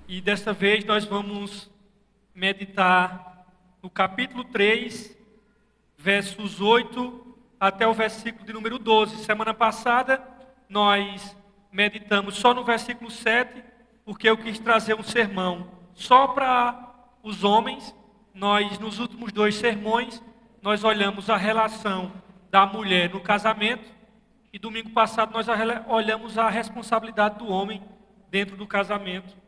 E dessa vez nós vamos meditar no capítulo 3, versos 8 até o versículo de número 12. Semana passada nós meditamos só no versículo 7, porque eu quis trazer um sermão só para os homens. Nós, nos últimos dois sermões, nós olhamos a relação da mulher no casamento, e domingo passado nós olhamos a responsabilidade do homem dentro do casamento.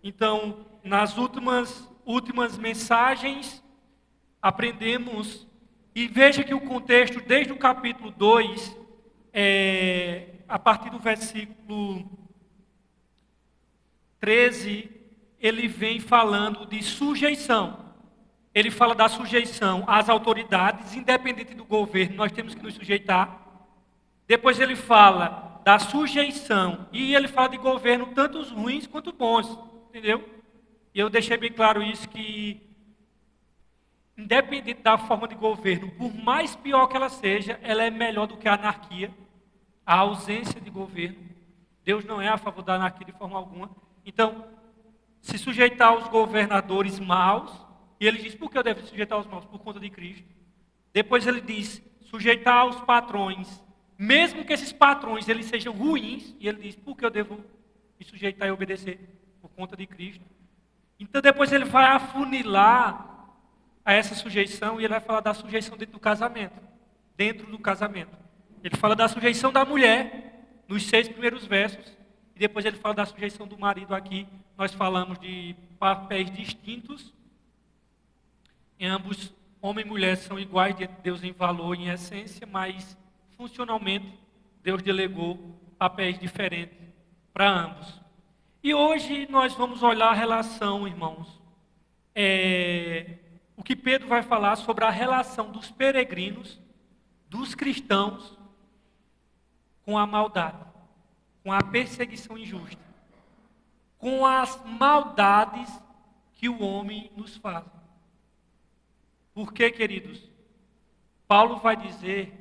Então, nas últimas mensagens, aprendemos, e veja que o contexto, desde o capítulo 2, a partir do versículo 13, ele vem falando de sujeição. Ele fala da sujeição às autoridades, independente do governo, nós temos que nos sujeitar. Depois ele fala da sujeição, e ele fala de governo, tanto os ruins quanto os bons, entendeu? E eu deixei bem claro isso, que independente da forma de governo, por mais pior que ela seja, ela é melhor do que a anarquia, a ausência de governo. Deus não é a favor da anarquia de forma alguma. Então, se sujeitar aos governadores maus, e ele diz, por que eu devo sujeitar aos maus? Por conta de Cristo. Depois ele diz, sujeitar aos patrões, mesmo que esses patrões eles sejam ruins, e ele diz, por que eu devo me sujeitar e obedecer? Por conta de Cristo. Então depois ele vai afunilar a essa sujeição, e ele vai falar da sujeição dentro do casamento. Dentro do casamento. Ele fala da sujeição da mulher, nos 6 primeiros versos, e depois ele fala da sujeição do marido aqui. Nós falamos de papéis distintos. Em ambos, homem e mulher são iguais diante de Deus em valor e em essência, mas funcionalmente Deus delegou papéis diferentes para ambos. E hoje nós vamos olhar a relação, irmãos, o que Pedro vai falar sobre a relação dos peregrinos, dos cristãos, com a maldade, com a perseguição injusta, com as maldades que o homem nos faz. Por quê, queridos? Paulo vai dizer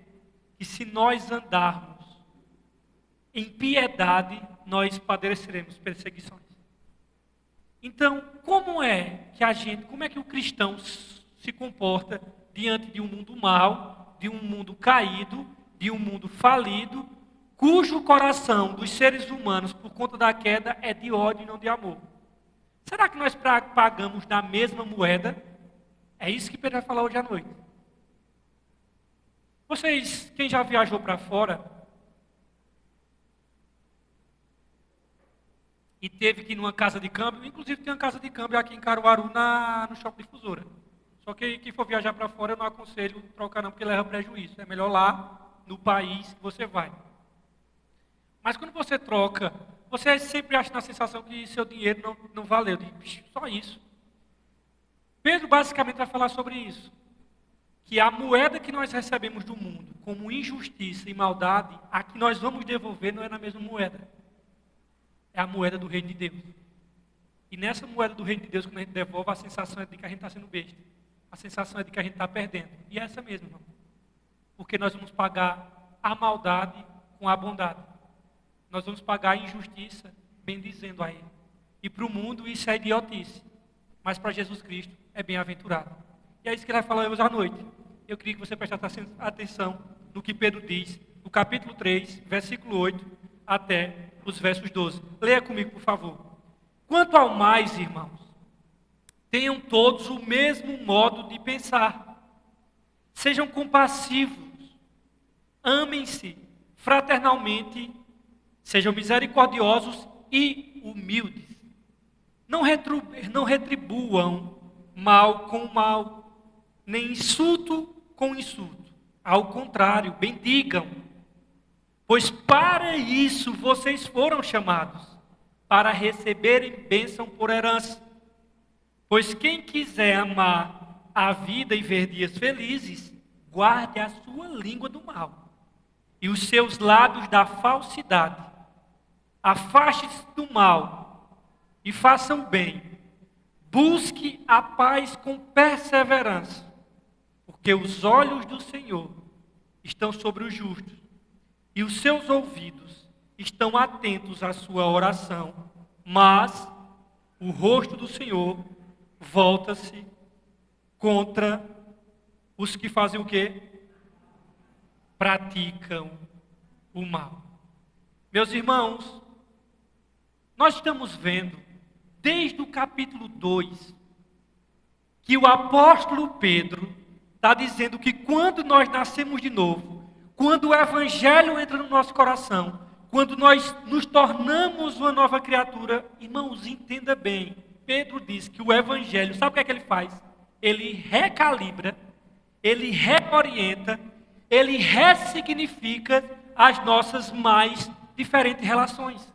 que se nós andarmos em piedade, nós padeceremos perseguições. Então, como é que o cristão se comporta diante de um mundo mau, de um mundo caído, de um mundo falido, cujo coração dos seres humanos, por conta da queda, é de ódio e não de amor? Será que nós pagamos na mesma moeda? É isso que Pedro vai falar hoje à noite. Vocês, quem já viajou para fora e teve que ir numa casa de câmbio, inclusive tem uma casa de câmbio aqui em Caruaru, no Shopping Difusora. Só que quem for viajar para fora, eu não aconselho trocar não, porque leva prejuízo. É melhor lá no país que você vai. Mas quando você troca, você sempre acha na sensação que seu dinheiro não valeu. Só isso. Pedro basicamente vai falar sobre isso. Que a moeda que nós recebemos do mundo, como injustiça e maldade, a que nós vamos devolver não é na mesma moeda. É a moeda do reino de Deus. E nessa moeda do reino de Deus, quando a gente devolve, a sensação é de que a gente está sendo besta. A sensação é de que a gente está perdendo. E é essa mesmo, irmão. Porque nós vamos pagar a maldade com a bondade. Nós vamos pagar a injustiça bendizendo a Ele. E para o mundo isso é idiotice. Mas para Jesus Cristo é bem-aventurado. E é isso que ele vai falar hoje à noite. Eu queria que você prestasse atenção no que Pedro diz, no capítulo 3, versículo 8, até os versos 12. Leia comigo, por favor. Quanto ao mais, irmãos, tenham todos o mesmo modo de pensar. Sejam compassivos, amem-se fraternalmente, sejam misericordiosos e humildes. Não retribuam mal com mal, nem insulto com insulto. Ao contrário, bendigam. Pois para isso vocês foram chamados, para receberem bênção por herança. Pois quem quiser amar a vida e ver dias felizes, guarde a sua língua do mal e os seus lábios da falsidade. Afaste-se do mal e façam bem. Busque a paz com perseverança, porque os olhos do Senhor estão sobre os justos e os seus ouvidos estão atentos à sua oração, mas o rosto do Senhor volta-se contra os que fazem o quê? Praticam o mal. Meus irmãos, nós estamos vendo, desde o capítulo 2, que o apóstolo Pedro está dizendo que quando nós nascemos de novo, quando o evangelho entra no nosso coração, quando nós nos tornamos uma nova criatura, irmãos, entenda bem, Pedro diz que o evangelho, sabe o que ele faz? Ele recalibra, ele reorienta, ele ressignifica as nossas mais diferentes relações.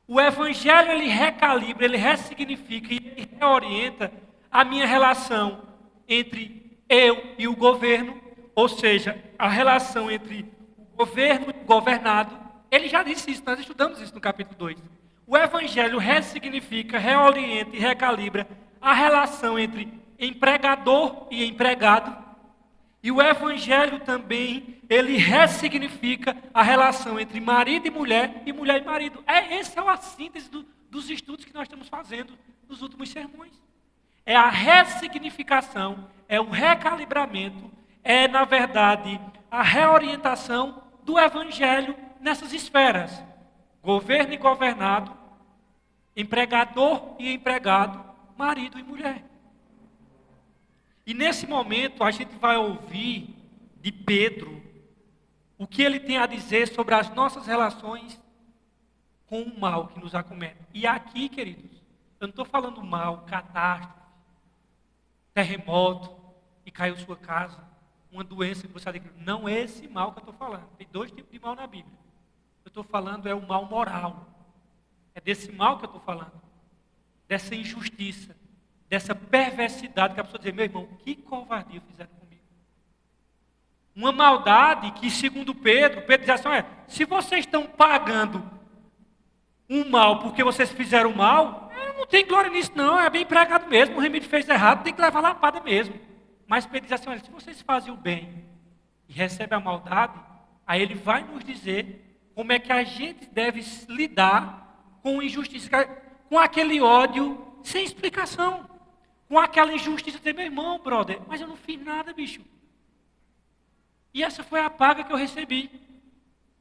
O evangelho, ele recalibra, ele ressignifica e ele reorienta a minha relação entre eu e o governo, ou seja, a relação entre o governo e o governado. Ele já disse isso, nós estudamos isso no capítulo 2. O evangelho ressignifica, reorienta e recalibra a relação entre empregador e empregado. E o evangelho também, ele ressignifica a relação entre marido e mulher e marido. Esse é a síntese dos estudos que nós estamos fazendo nos últimos sermões. É a ressignificação, é o recalibramento, é, na verdade, a reorientação do evangelho nessas esferas. Governo e governado, empregador e empregado, marido e mulher. E nesse momento a gente vai ouvir de Pedro o que ele tem a dizer sobre as nossas relações com o mal que nos acomete. E aqui, queridos, eu não estou falando mal, catástrofe, terremoto, e caiu sua casa, uma doença que você adquiriu. Não é esse mal que eu estou falando. Tem 2 tipos de mal na Bíblia. Eu estou falando é o mal moral. É desse mal que eu estou falando. Dessa injustiça, dessa perversidade que a pessoa diz, meu irmão, que covardia fizeram comigo. Uma maldade que, segundo Pedro diz assim, se vocês estão pagando um mal porque vocês fizeram mal, não tem glória nisso não, é bem pregado mesmo, o remédio fez errado, tem que levar lapada mesmo. Mas Pedro diz assim, se vocês fazem o bem e recebem a maldade, aí ele vai nos dizer como é que a gente deve lidar com injustiça, com aquele ódio sem explicação. Com aquela injustiça de meu irmão, brother, mas eu não fiz nada, bicho. E essa foi a paga que eu recebi.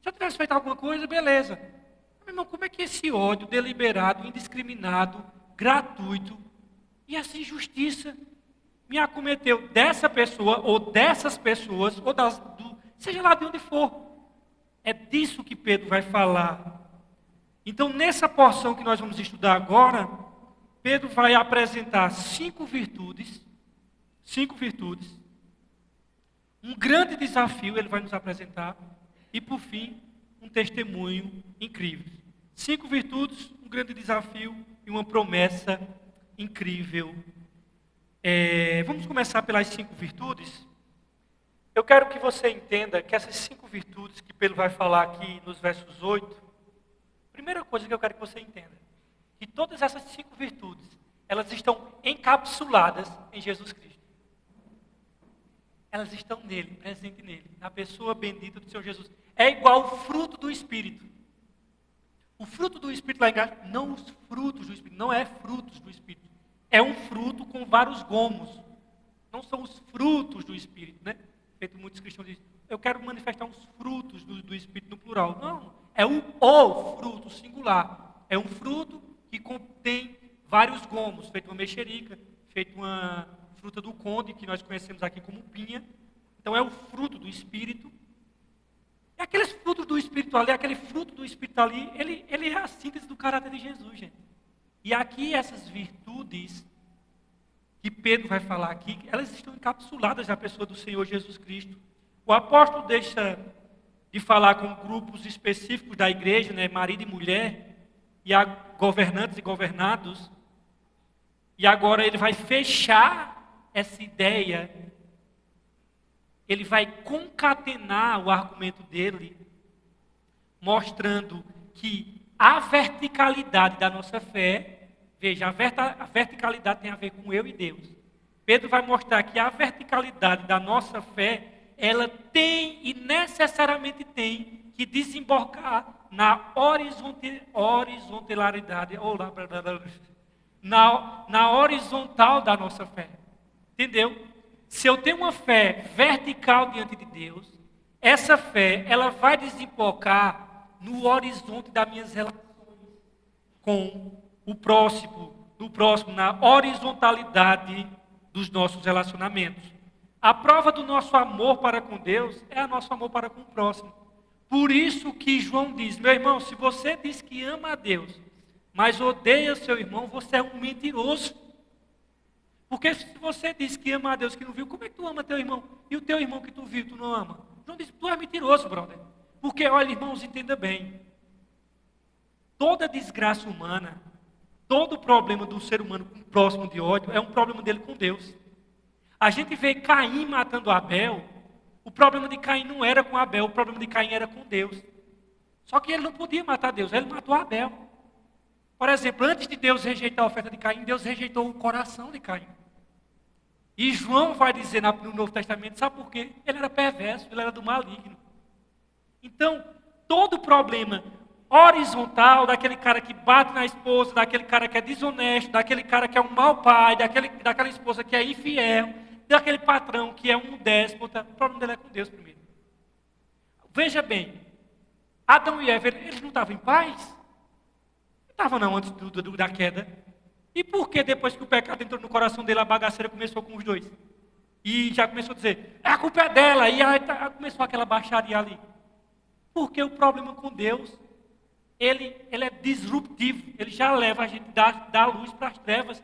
Se eu tivesse feito alguma coisa, beleza. Meu irmão, como é que esse ódio deliberado, indiscriminado, gratuito, e essa injustiça me acometeu dessa pessoa, ou dessas pessoas, ou seja lá de onde for. É disso que Pedro vai falar. Então, nessa porção que nós vamos estudar agora, Pedro vai apresentar 5 virtudes, um grande desafio ele vai nos apresentar, e por fim, um testemunho incrível. 5 virtudes, um grande desafio e uma promessa incrível. Vamos começar pelas 5 virtudes. Eu quero que você entenda que essas 5 virtudes que Pedro vai falar aqui nos versos 8, primeira coisa que eu quero que você entenda, que todas essas 5 virtudes, elas estão encapsuladas em Jesus Cristo. Elas estão nele, presente nele, na pessoa bendita do Senhor Jesus. É igual o fruto do Espírito. O fruto do Espírito lá em casa, não os frutos do Espírito, não é frutos do Espírito. É um fruto com vários gomos. Não são os frutos do Espírito, né? Feito muitos cristãos dizem, eu quero manifestar uns frutos do Espírito no plural. Não, é o fruto singular. É um fruto que contém vários gomos, feito uma mexerica, feito uma fruta do conde, que nós conhecemos aqui como pinha. Então é o fruto do Espírito. E aqueles frutos do Espírito ali, aquele fruto do Espírito ali, ele é a síntese do caráter de Jesus, gente. E aqui essas virtudes que Pedro vai falar aqui, elas estão encapsuladas na pessoa do Senhor Jesus Cristo. O apóstolo deixa de falar com grupos específicos da igreja, né, marido e mulher, e a governantes e governados, e agora ele vai fechar essa ideia, ele vai concatenar o argumento dele, mostrando que a verticalidade da nossa fé, veja, a verticalidade tem a ver com eu e Deus. Pedro vai mostrar que a verticalidade da nossa fé, ela tem e necessariamente tem que desembocar na horizontalidade, na horizontal da nossa fé. Entendeu? Se eu tenho uma fé vertical diante de Deus, essa fé, ela vai desembocar no horizonte das minhas relações com o próximo, na horizontalidade dos nossos relacionamentos. A prova do nosso amor para com Deus é o nosso amor para com o próximo. Por isso que João diz, meu irmão, se você diz que ama a Deus, mas odeia seu irmão, você é um mentiroso. Porque se você diz que ama a Deus que não viu, como é que tu ama teu irmão? E o teu irmão que tu viu, tu não ama? João diz, tu é mentiroso, brother. Porque, olha, irmãos, entenda bem. Toda desgraça humana, todo problema do ser humano com o próximo de ódio, é um problema dele com Deus. A gente vê Caim matando Abel, o problema de Caim não era com Abel, o problema de Caim era com Deus. Só que ele não podia matar Deus, ele matou Abel. Por exemplo, antes de Deus rejeitar a oferta de Caim, Deus rejeitou o coração de Caim. E João vai dizer no Novo Testamento, sabe por quê? Ele era perverso, ele era do maligno. Então, todo problema horizontal, daquele cara que bate na esposa, daquele cara que é desonesto, daquele cara que é um mau pai, daquela esposa que é infiel, daquele patrão que é um déspota, o problema dele é com Deus primeiro. Veja bem, Adão e Eva, eles não estavam em paz? Não estavam não, antes da queda. E por que depois que o pecado entrou no coração dele, a bagaceira começou com os dois? E já começou a dizer, a culpa é dela, e aí começou aquela baixaria ali. Porque o problema com Deus, ele é disruptivo, ele já leva a gente da luz para as trevas.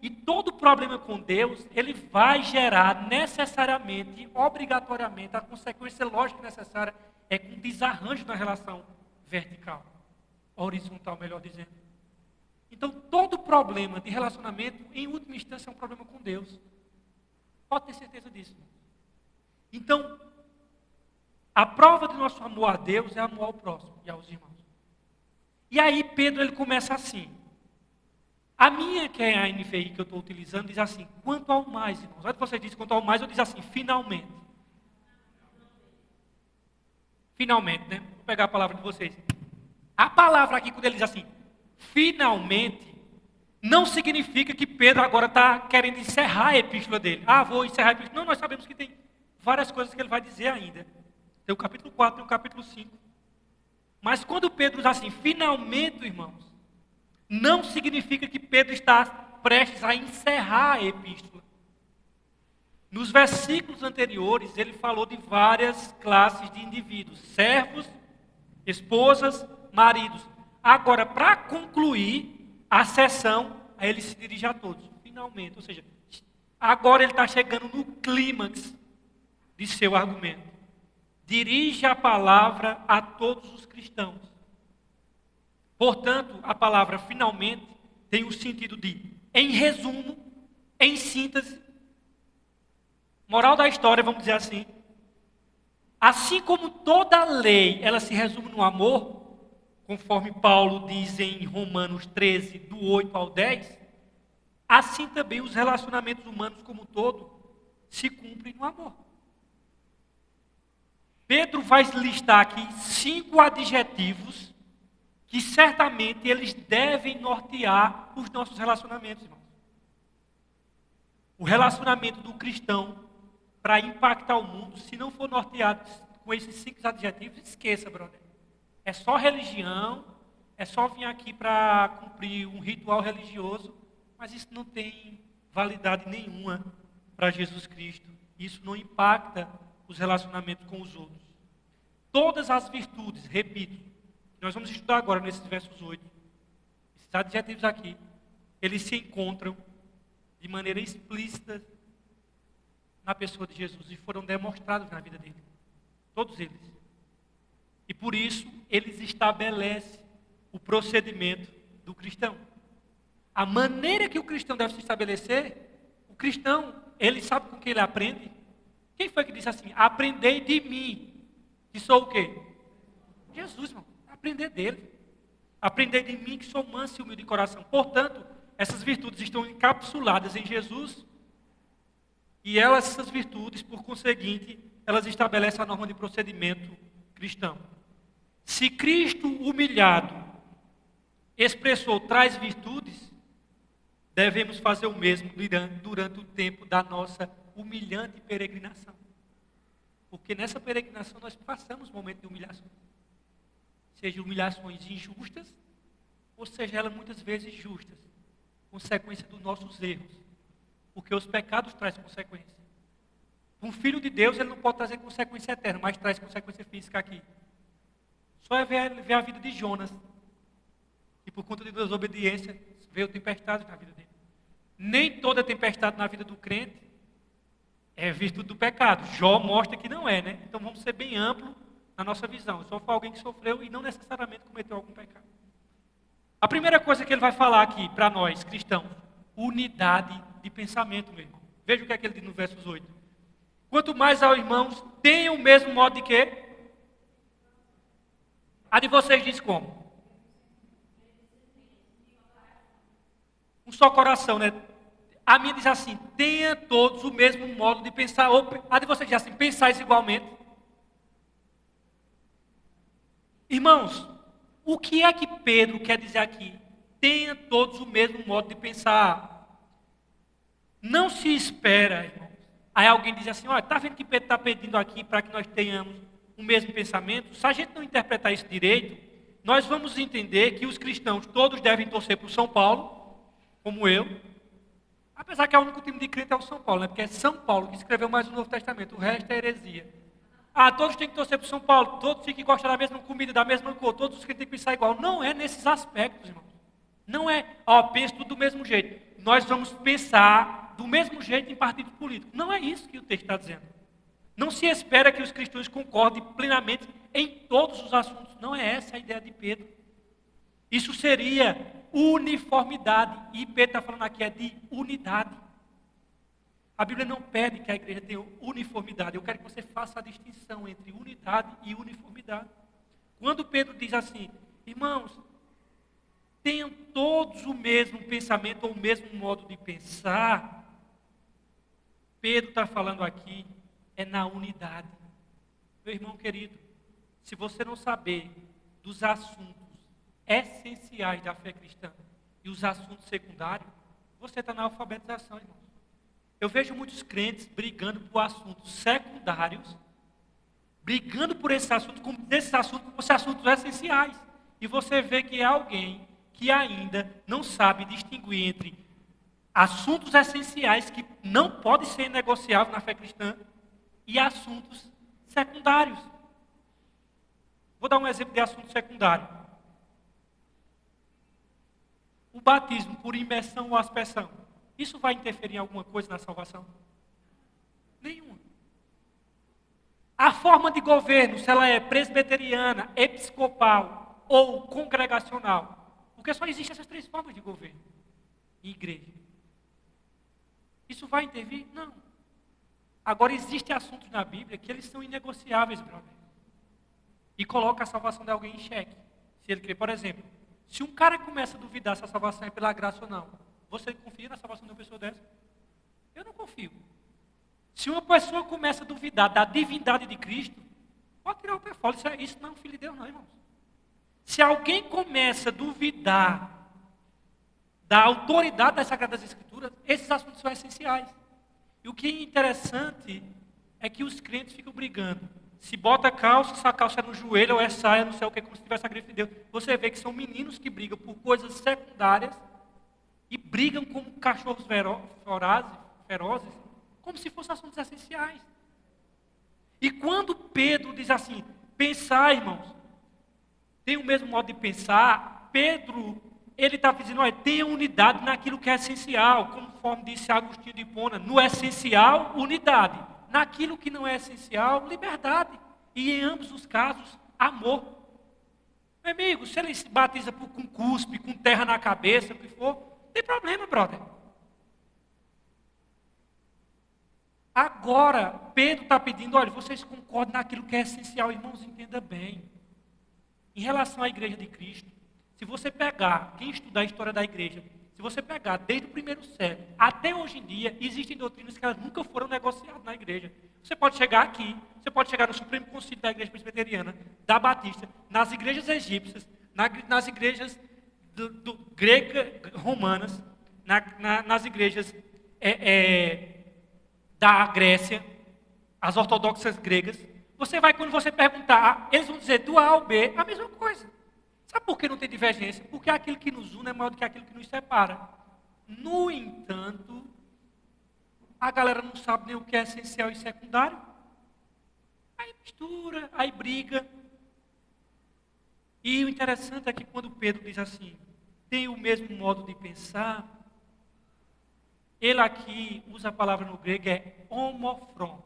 E todo problema com Deus, ele vai gerar necessariamente, obrigatoriamente, a consequência lógica necessária é com desarranjo na relação vertical, horizontal, melhor dizendo. Então, todo problema de relacionamento, em última instância, é um problema com Deus. Pode ter certeza disso. Então, a prova do nosso amor a Deus é amor ao próximo e aos irmãos. E aí Pedro ele começa assim. A minha, que é a NVI que eu estou utilizando, diz assim, quanto ao mais, irmãos. Antes você diz quanto ao mais, eu diz assim, finalmente. Finalmente, né? Vou pegar a palavra de vocês. A palavra aqui, quando ele diz assim, finalmente, não significa que Pedro agora está querendo encerrar a epístola dele. Ah, vou encerrar a epístola. Não, nós sabemos que tem várias coisas que ele vai dizer ainda. Tem o capítulo 4, tem o capítulo 5. Mas quando Pedro diz assim, finalmente, irmãos, não significa que Pedro está prestes a encerrar a epístola. Nos versículos anteriores, ele falou de várias classes de indivíduos, servos, esposas, maridos. Agora, para concluir a sessão, aí ele se dirige a todos, finalmente. Ou seja, agora ele está chegando no clímax de seu argumento. Dirige a palavra a todos os cristãos. Portanto, a palavra finalmente tem o sentido de, em resumo, em síntese, moral da história, vamos dizer assim como toda lei, ela se resume no amor, conforme Paulo diz em Romanos 13, do 8 ao 10, assim também os relacionamentos humanos como um todo se cumprem no amor. Pedro vai listar aqui 5 adjetivos que certamente eles devem nortear os nossos relacionamentos, irmãos. O relacionamento do cristão, para impactar o mundo, se não for norteado com esses 5 adjetivos, esqueça, brother. É só religião, é só vir aqui para cumprir um ritual religioso, mas isso não tem validade nenhuma para Jesus Cristo. Isso não impacta os relacionamentos com os outros. Todas as virtudes, repito, nós vamos estudar agora nesses versos 8, esses adjetivos aqui, eles se encontram de maneira explícita na pessoa de Jesus e foram demonstrados na vida dele. Todos eles. E por isso, eles estabelecem o procedimento do cristão. A maneira que o cristão deve se estabelecer, o cristão, ele sabe com que ele aprende. Quem foi que disse assim, aprendei de mim, que sou o quê? Jesus, irmão. Aprender dele. Aprender de mim que sou manso e humilde de coração. Portanto, essas virtudes estão encapsuladas em Jesus e essas virtudes, por conseguinte, elas estabelecem a norma de procedimento cristão. Se Cristo humilhado expressou tais virtudes, devemos fazer o mesmo durante o tempo da nossa humilhante peregrinação. Porque nessa peregrinação nós passamos momentos de humilhação. Seja humilhações injustas, ou seja elas muitas vezes justas, consequência dos nossos erros. Porque os pecados trazem consequência. Um filho de Deus, ele não pode trazer consequência eterna, mas traz consequência física aqui. Só é ver a vida de Jonas. E por conta de desobediência, veio tempestade na vida dele. Nem toda tempestade na vida do crente é virtude do pecado. Jó mostra que não é, né? Então vamos ser bem amplos na nossa visão. Só foi alguém que sofreu e não necessariamente cometeu algum pecado. A primeira coisa que ele vai falar aqui para nós, cristãos, unidade de pensamento, meu irmão. Veja o que é que ele diz no versos 8. Quanto mais aos irmãos, tenham o mesmo modo de quê? A de vocês diz como? Um só coração, né? A minha diz assim, tenha todos o mesmo modo de pensar. Ou a de vocês diz assim, pensais igualmente. Irmãos, o que é que Pedro quer dizer aqui? Tenha todos o mesmo modo de pensar. Não se espera, irmãos. Aí alguém diz assim, olha, está vendo que Pedro está pedindo aqui para que nós tenhamos o mesmo pensamento? Se a gente não interpretar isso direito, nós vamos entender que os cristãos todos devem torcer para o São Paulo, como eu. Apesar que o único time de crente é o São Paulo, né? Porque é São Paulo que escreveu mais o Novo Testamento, o resto é heresia. Ah, todos têm que torcer para o São Paulo, todos têm que gostar da mesma comida, da mesma cor, todos os crentes têm que pensar igual. Não é nesses aspectos, irmãos. Não é, penso tudo do mesmo jeito. Nós vamos pensar do mesmo jeito em partidos políticos. Não é isso que o texto está dizendo. Não se espera que os cristãos concordem plenamente em todos os assuntos. Não é essa a ideia de Pedro. Isso seria uniformidade. E Pedro está falando aqui de unidade. A Bíblia não pede que a igreja tenha uniformidade. Eu quero que você faça a distinção entre unidade e uniformidade. Quando Pedro diz assim, irmãos, tenham todos o mesmo pensamento ou o mesmo modo de pensar, Pedro está falando aqui na unidade. Meu irmão querido, se você não saber dos assuntos essenciais da fé cristã e os assuntos secundários, você está na alfabetização, irmão. Eu vejo muitos crentes brigando por assuntos secundários, brigando por esses assuntos, como esses assuntos fossem assuntos essenciais. E você vê que é alguém que ainda não sabe distinguir entre assuntos essenciais que não podem ser negociáveis na fé cristã e assuntos secundários. Vou dar um exemplo de assunto secundário. O batismo por imersão ou aspersão. Isso vai interferir em alguma coisa na salvação? Nenhuma. A forma de governo, se ela é presbiteriana, episcopal ou congregacional. Porque só existem essas três formas de governo em igreja. Isso vai intervir? Não. Agora, existem assuntos na Bíblia que eles são inegociáveis, brother. E coloca a salvação de alguém em xeque. Se ele crê, por exemplo, se um cara começa a duvidar se a salvação é pela graça ou não, você confia na salvação de uma pessoa dessa? Eu não confio. Se uma pessoa começa a duvidar da divindade de Cristo, pode tirar o pé fora. Isso não é um filho de Deus, não, irmãos. Se alguém começa a duvidar da autoridade das Sagradas Escrituras, esses assuntos são essenciais. E o que é interessante é que os crentes ficam brigando. Se bota calça, se a calça é no joelho ou é saia, não sei o que, como se tivesse a grife de Deus. Você vê que são meninos que brigam por coisas secundárias e brigam como cachorros ferozes, como se fossem assuntos essenciais. E quando Pedro diz assim, pensar, irmãos, tem o mesmo modo de pensar, Pedro, ele está dizendo, olha, tenha unidade naquilo que é essencial, conforme disse Agostinho de Hipona, no essencial, unidade. Naquilo que não é essencial, liberdade. E em ambos os casos, amor. Meu amigo, se ele se batiza com cuspe, com terra na cabeça, o que for, não tem problema, brother. Agora, Pedro está pedindo, olha, vocês concordam naquilo que é essencial, irmãos, entenda bem. Em relação à igreja de Cristo, se você pegar, quem estudar a história da igreja, se você pegar desde o primeiro século até hoje em dia, existem doutrinas que elas nunca foram negociadas na igreja. Você pode chegar aqui, você pode chegar no Supremo Concílio da Igreja Presbiteriana, da Batista, nas igrejas egípcias, nas igrejas gregas romanas, nas igrejas da Grécia, as ortodoxas gregas, quando você perguntar, eles vão dizer do A ao B a mesma coisa. Sabe por que não tem divergência? Porque aquilo que nos une é maior do que aquilo que nos separa. No entanto, a galera não sabe nem o que é essencial e secundário. Aí mistura, aí briga. E o interessante é que quando Pedro diz assim, tem o mesmo modo de pensar, ele aqui usa a palavra no grego, é homofron.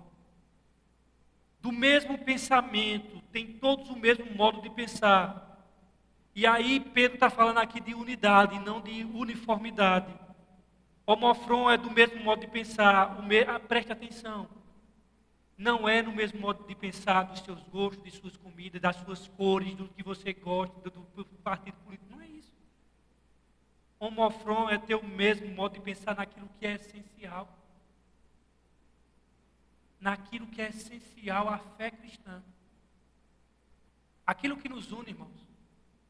Do mesmo pensamento, tem todos o mesmo modo de pensar. E aí Pedro está falando aqui de unidade, não de uniformidade. Homofron é do mesmo modo de pensar, preste atenção. Não é no mesmo modo de pensar dos seus gostos, de suas comidas, das suas cores, do que você gosta, do partido político. Não é isso. Homofron é ter o mesmo modo de pensar naquilo que é essencial. Naquilo que é essencial à fé cristã. Aquilo que nos une, irmãos,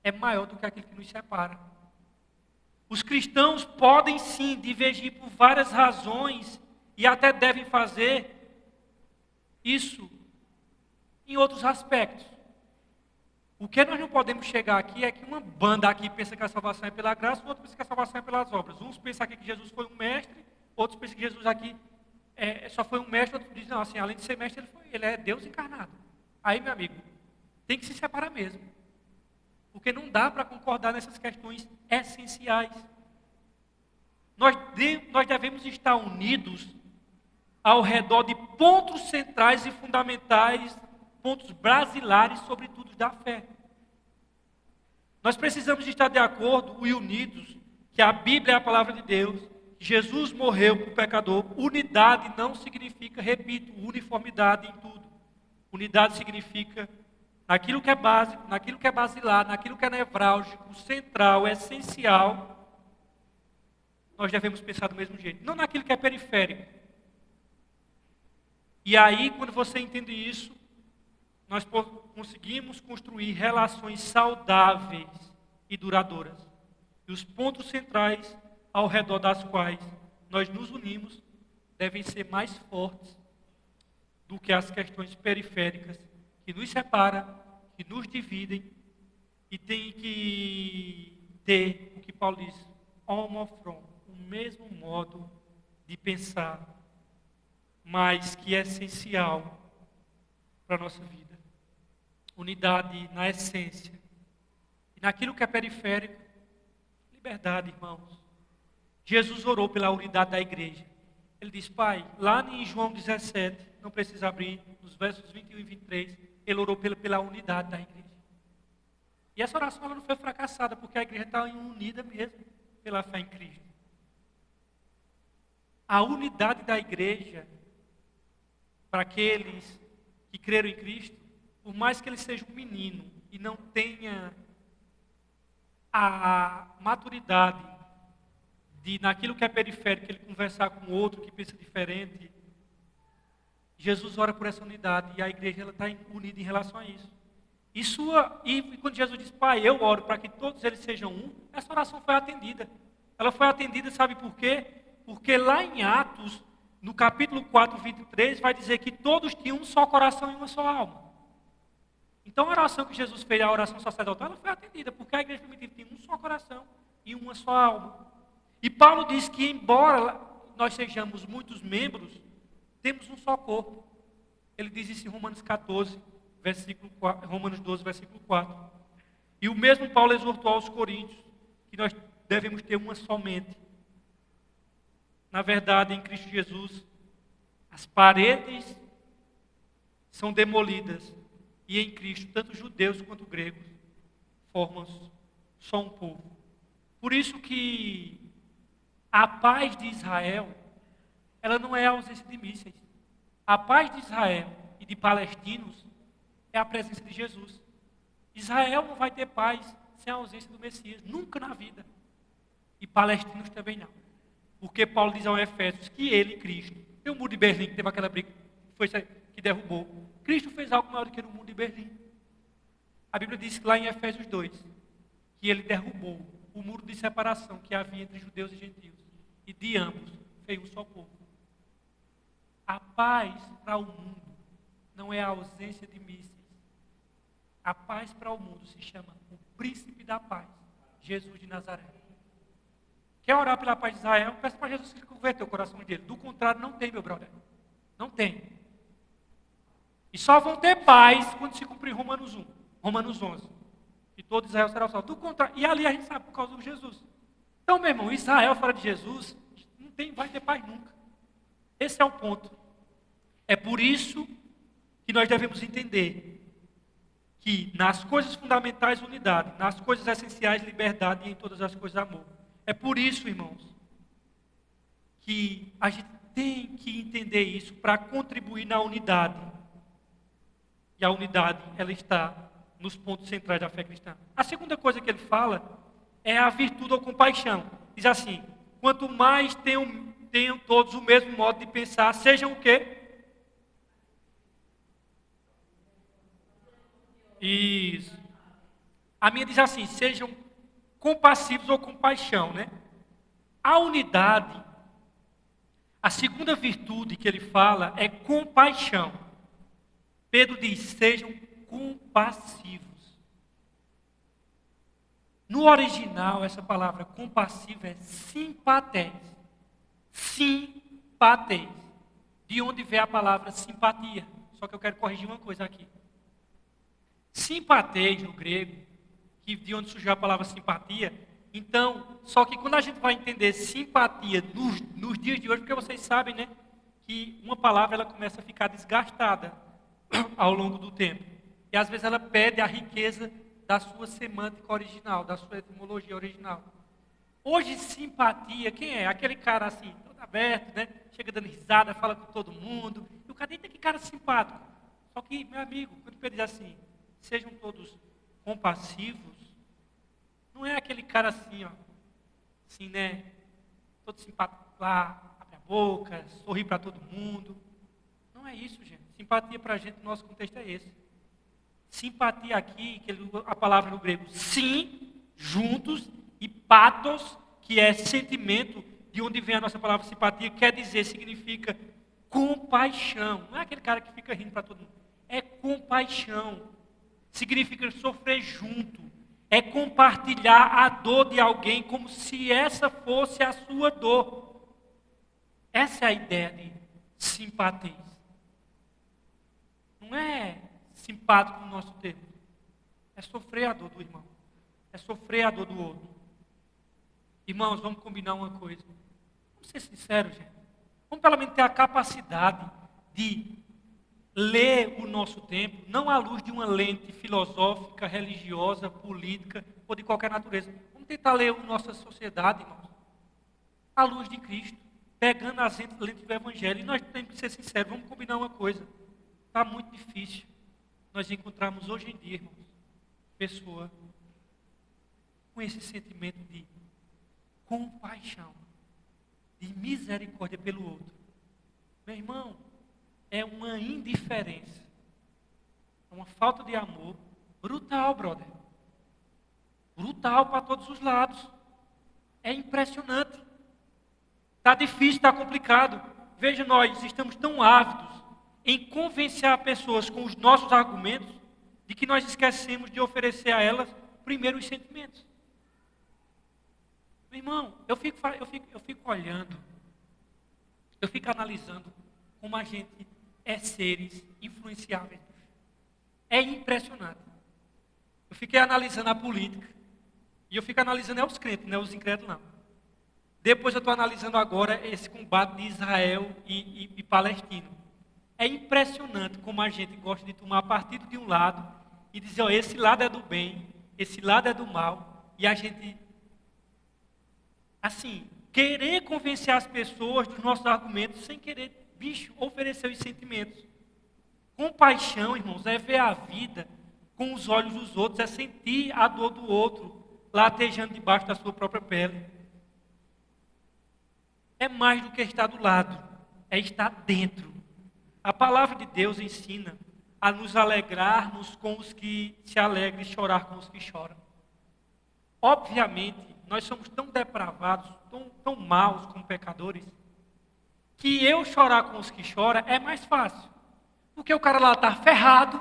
é maior do que aquilo que nos separa. Os cristãos podem sim divergir por várias razões e até devem fazer isso em outros aspectos. O que nós não podemos chegar aqui é que uma banda aqui pensa que a salvação é pela graça, o outro pensa que a salvação é pelas obras. Uns pensam aqui que Jesus foi um mestre, outros pensam que Jesus aqui só foi um mestre, outros dizem, não, assim, além de ser mestre, ele é Deus encarnado. Aí, meu amigo, tem que se separar mesmo. Porque não dá para concordar nessas questões essenciais. Nós devemos estar unidos ao redor de pontos centrais e fundamentais, pontos basilares, sobretudo da fé. Nós precisamos estar de acordo e unidos que a Bíblia é a palavra de Deus, que Jesus morreu por pecador. Unidade não significa, repito, uniformidade em tudo. Unidade significa naquilo que é básico, naquilo que é basilar, naquilo que é nevrálgico, central, essencial, nós devemos pensar do mesmo jeito. Não naquilo que é periférico. E aí, quando você entende isso, nós conseguimos construir relações saudáveis e duradouras. E os pontos centrais ao redor das quais nós nos unimos devem ser mais fortes do que as questões periféricas que nos separam, que nos dividem e tem que ter o que Paulo diz, homofron, o mesmo modo de pensar, mas que é essencial para a nossa vida. Unidade na essência. E naquilo que é periférico, liberdade, irmãos. Jesus orou pela unidade da igreja. Ele diz, Pai, lá em João 17, não precisa abrir, nos versos 21 e 23, ele orou pela unidade da igreja. E essa oração ela não foi fracassada, porque a igreja está unida mesmo pela fé em Cristo. A unidade da igreja, para aqueles que creram em Cristo, por mais que ele seja um menino e não tenha a maturidade de, naquilo que é periférico, ele conversar com outro que pensa diferente, Jesus ora por essa unidade e a igreja está unida em relação a isso. E quando Jesus diz, Pai, eu oro para que todos eles sejam um, essa oração foi atendida. Ela foi atendida, sabe por quê? Porque lá em Atos, no capítulo 4, 23, vai dizer que todos tinham um só coração e uma só alma. Então a oração que Jesus fez, a oração sacerdotal, ela foi atendida, porque a igreja primitiva tinha um só coração e uma só alma. E Paulo diz que, embora nós sejamos muitos membros, temos um só corpo. Ele diz isso em Romanos 14, versículo 4, Romanos 12, versículo 4. E o mesmo Paulo exortou aos coríntios, que nós devemos ter uma só mente. Na verdade, em Cristo Jesus, as paredes são demolidas. E em Cristo, tanto judeus quanto gregos formam só um povo. Por isso que a paz de Israel, ela não é a ausência de mísseis. A paz de Israel e de palestinos é a presença de Jesus. Israel não vai ter paz sem a ausência do Messias, nunca na vida. E palestinos também não. Porque Paulo diz ao Efésios que ele, Cristo, tem o muro de Berlim, que teve aquela briga que derrubou. Cristo fez algo maior do que no muro de Berlim. A Bíblia diz lá em Efésios 2, que ele derrubou o muro de separação que havia entre judeus e gentios. e de ambos fez um só povo. A paz para o mundo não é a ausência de mísseis. A paz para o mundo se chama o príncipe da paz, Jesus de Nazaré. Quer orar pela paz de Israel? Peça para Jesus que converter o coração dele. Do contrário, não tem, meu brother. Não tem. E só vão ter paz quando se cumprir Romanos 1, Romanos 11. E todo Israel será salvo. Do contrário, e ali a gente sabe por causa de Jesus. Então, meu irmão, Israel fora de Jesus não vai ter paz nunca. Esse é o ponto. É por isso que nós devemos entender que nas coisas fundamentais unidade, nas coisas essenciais liberdade e em todas as coisas amor. É por isso, irmãos, que a gente tem que entender isso para contribuir na unidade. E a unidade, ela está nos pontos centrais da fé cristã. A segunda coisa que ele fala é a virtude ou compaixão. Diz assim: quanto mais tenham todos o mesmo modo de pensar, sejam o quê? Isso. A minha diz assim: sejam compassivos ou compaixão, né? A unidade, a segunda virtude que ele fala é compaixão. Pedro diz: sejam compassivos. No original, essa palavra compassivo é simpatés. Simpatés. De onde vem a palavra simpatia? Só que eu quero corrigir uma coisa aqui. Simpatés, no grego, que de onde surgiu a palavra simpatia. Então, só que quando a gente vai entender simpatia nos dias de hoje, porque vocês sabem, né, que uma palavra ela começa a ficar desgastada ao longo do tempo. E às vezes ela perde a riqueza da sua semântica original, da sua etimologia original. Hoje, simpatia, quem é? Aquele cara assim, todo aberto, né? Chega dando risada, fala com todo mundo. E o cara tem que cara simpático. Só que, meu amigo, quando ele diz assim, sejam todos compassivos, não é aquele cara assim, ó, assim, né? Todo simpático lá, abre a boca, sorri para todo mundo. Não é isso, gente. Simpatia para a gente, no nosso contexto é esse. Simpatia aqui, a palavra no grego, sim, juntos, e pathos, que é sentimento, de onde vem a nossa palavra simpatia, quer dizer, significa compaixão. Não é aquele cara que fica rindo para todo mundo. É compaixão. Significa sofrer junto. É compartilhar a dor de alguém como se essa fosse a sua dor. Essa é a ideia de simpatia. Não é simpático no nosso termo. É sofrer a dor do irmão. É sofrer a dor do outro. Irmãos, vamos combinar uma coisa. Vamos ser sinceros, gente. Vamos pelo menos ter a capacidade de ler o nosso tempo, não à luz de uma lente filosófica, religiosa, política ou de qualquer natureza. Vamos tentar ler a nossa sociedade, irmãos, à luz de Cristo, pegando as lentes do Evangelho. E nós temos que ser sinceros, vamos combinar uma coisa. Está muito difícil nós encontrarmos hoje em dia, irmãos, pessoa com esse sentimento de compaixão, de misericórdia pelo outro. Meu irmão, é uma indiferença, é uma falta de amor brutal, brother. Brutal para todos os lados. É impressionante. Está difícil, está complicado. Veja, nós estamos tão ávidos em convencer pessoas com os nossos argumentos, de que nós esquecemos de oferecer a elas primeiro os sentimentos. Meu irmão, eu fico olhando, eu fico analisando como a gente é seres influenciáveis. É impressionante. Eu fiquei analisando a política, e eu fico analisando os crentes, não é os incrédulos não. Depois eu estou analisando agora esse combate de Israel e Palestina. É impressionante como a gente gosta de tomar partido de um lado e dizer, ó, esse lado é do bem, esse lado é do mal, e a gente, assim, querer convencer as pessoas dos nossos argumentos sem querer, oferecer os sentimentos. Compaixão, irmãos, é ver a vida com os olhos dos outros, é sentir a dor do outro latejando debaixo da sua própria pele. É mais do que estar do lado, é estar dentro. A palavra de Deus ensina a nos alegrarmos com os que se alegram e chorar com os que choram. Obviamente nós somos tão depravados, tão maus como pecadores, que eu chorar com os que choram é mais fácil. Porque o cara lá está ferrado,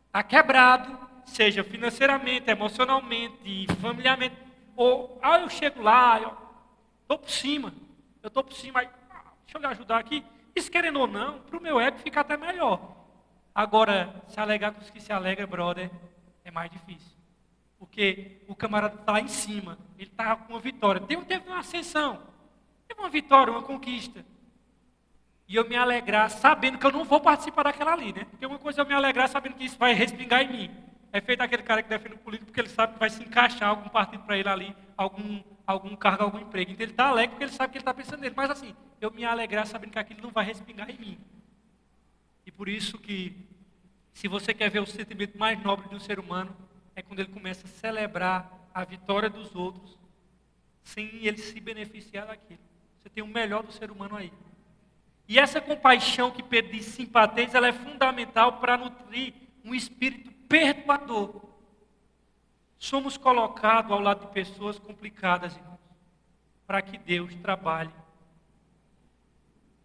está quebrado, seja financeiramente, emocionalmente, familiarmente. Ou eu chego lá, eu estou por cima, aí, deixa eu lhe ajudar aqui. Isso querendo ou não, para o meu ego fica até melhor. Agora, se alegar com os que se alegram, brother, é mais difícil. Porque o camarada está lá em cima, ele está com uma vitória. Teve uma ascensão, teve uma vitória, uma conquista. E eu me alegrar sabendo que eu não vou participar daquela ali, né? Porque uma coisa é eu me alegrar sabendo que isso vai respingar em mim. É feito aquele cara que defende o político porque ele sabe que vai se encaixar algum partido para ele ali, algum cargo, algum emprego. Então ele está alegre porque ele sabe que ele está pensando nele. Mas assim, eu me alegrar sabendo que aquilo não vai respingar em mim. E por isso que, se você quer ver o sentimento mais nobre de um ser humano, é quando ele começa a celebrar a vitória dos outros, sem ele se beneficiar daquilo. Você tem o melhor do ser humano aí. E essa compaixão que Pedro diz simpatês, ela é fundamental para nutrir um espírito perdoador. Somos colocados ao lado de pessoas complicadas, irmãos, para que Deus trabalhe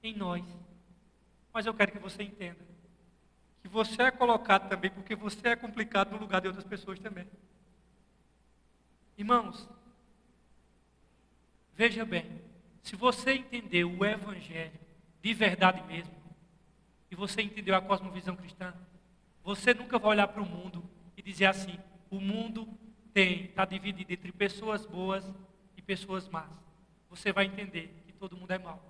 em nós. Mas eu quero que você entenda que você é colocado também porque você é complicado no lugar de outras pessoas também. Irmãos, veja bem, se você entendeu o Evangelho de verdade mesmo, e você entendeu a cosmovisão cristã, você nunca vai olhar para o mundo e dizer assim, o mundo está dividido entre pessoas boas e pessoas más. Você vai entender que todo mundo é mau.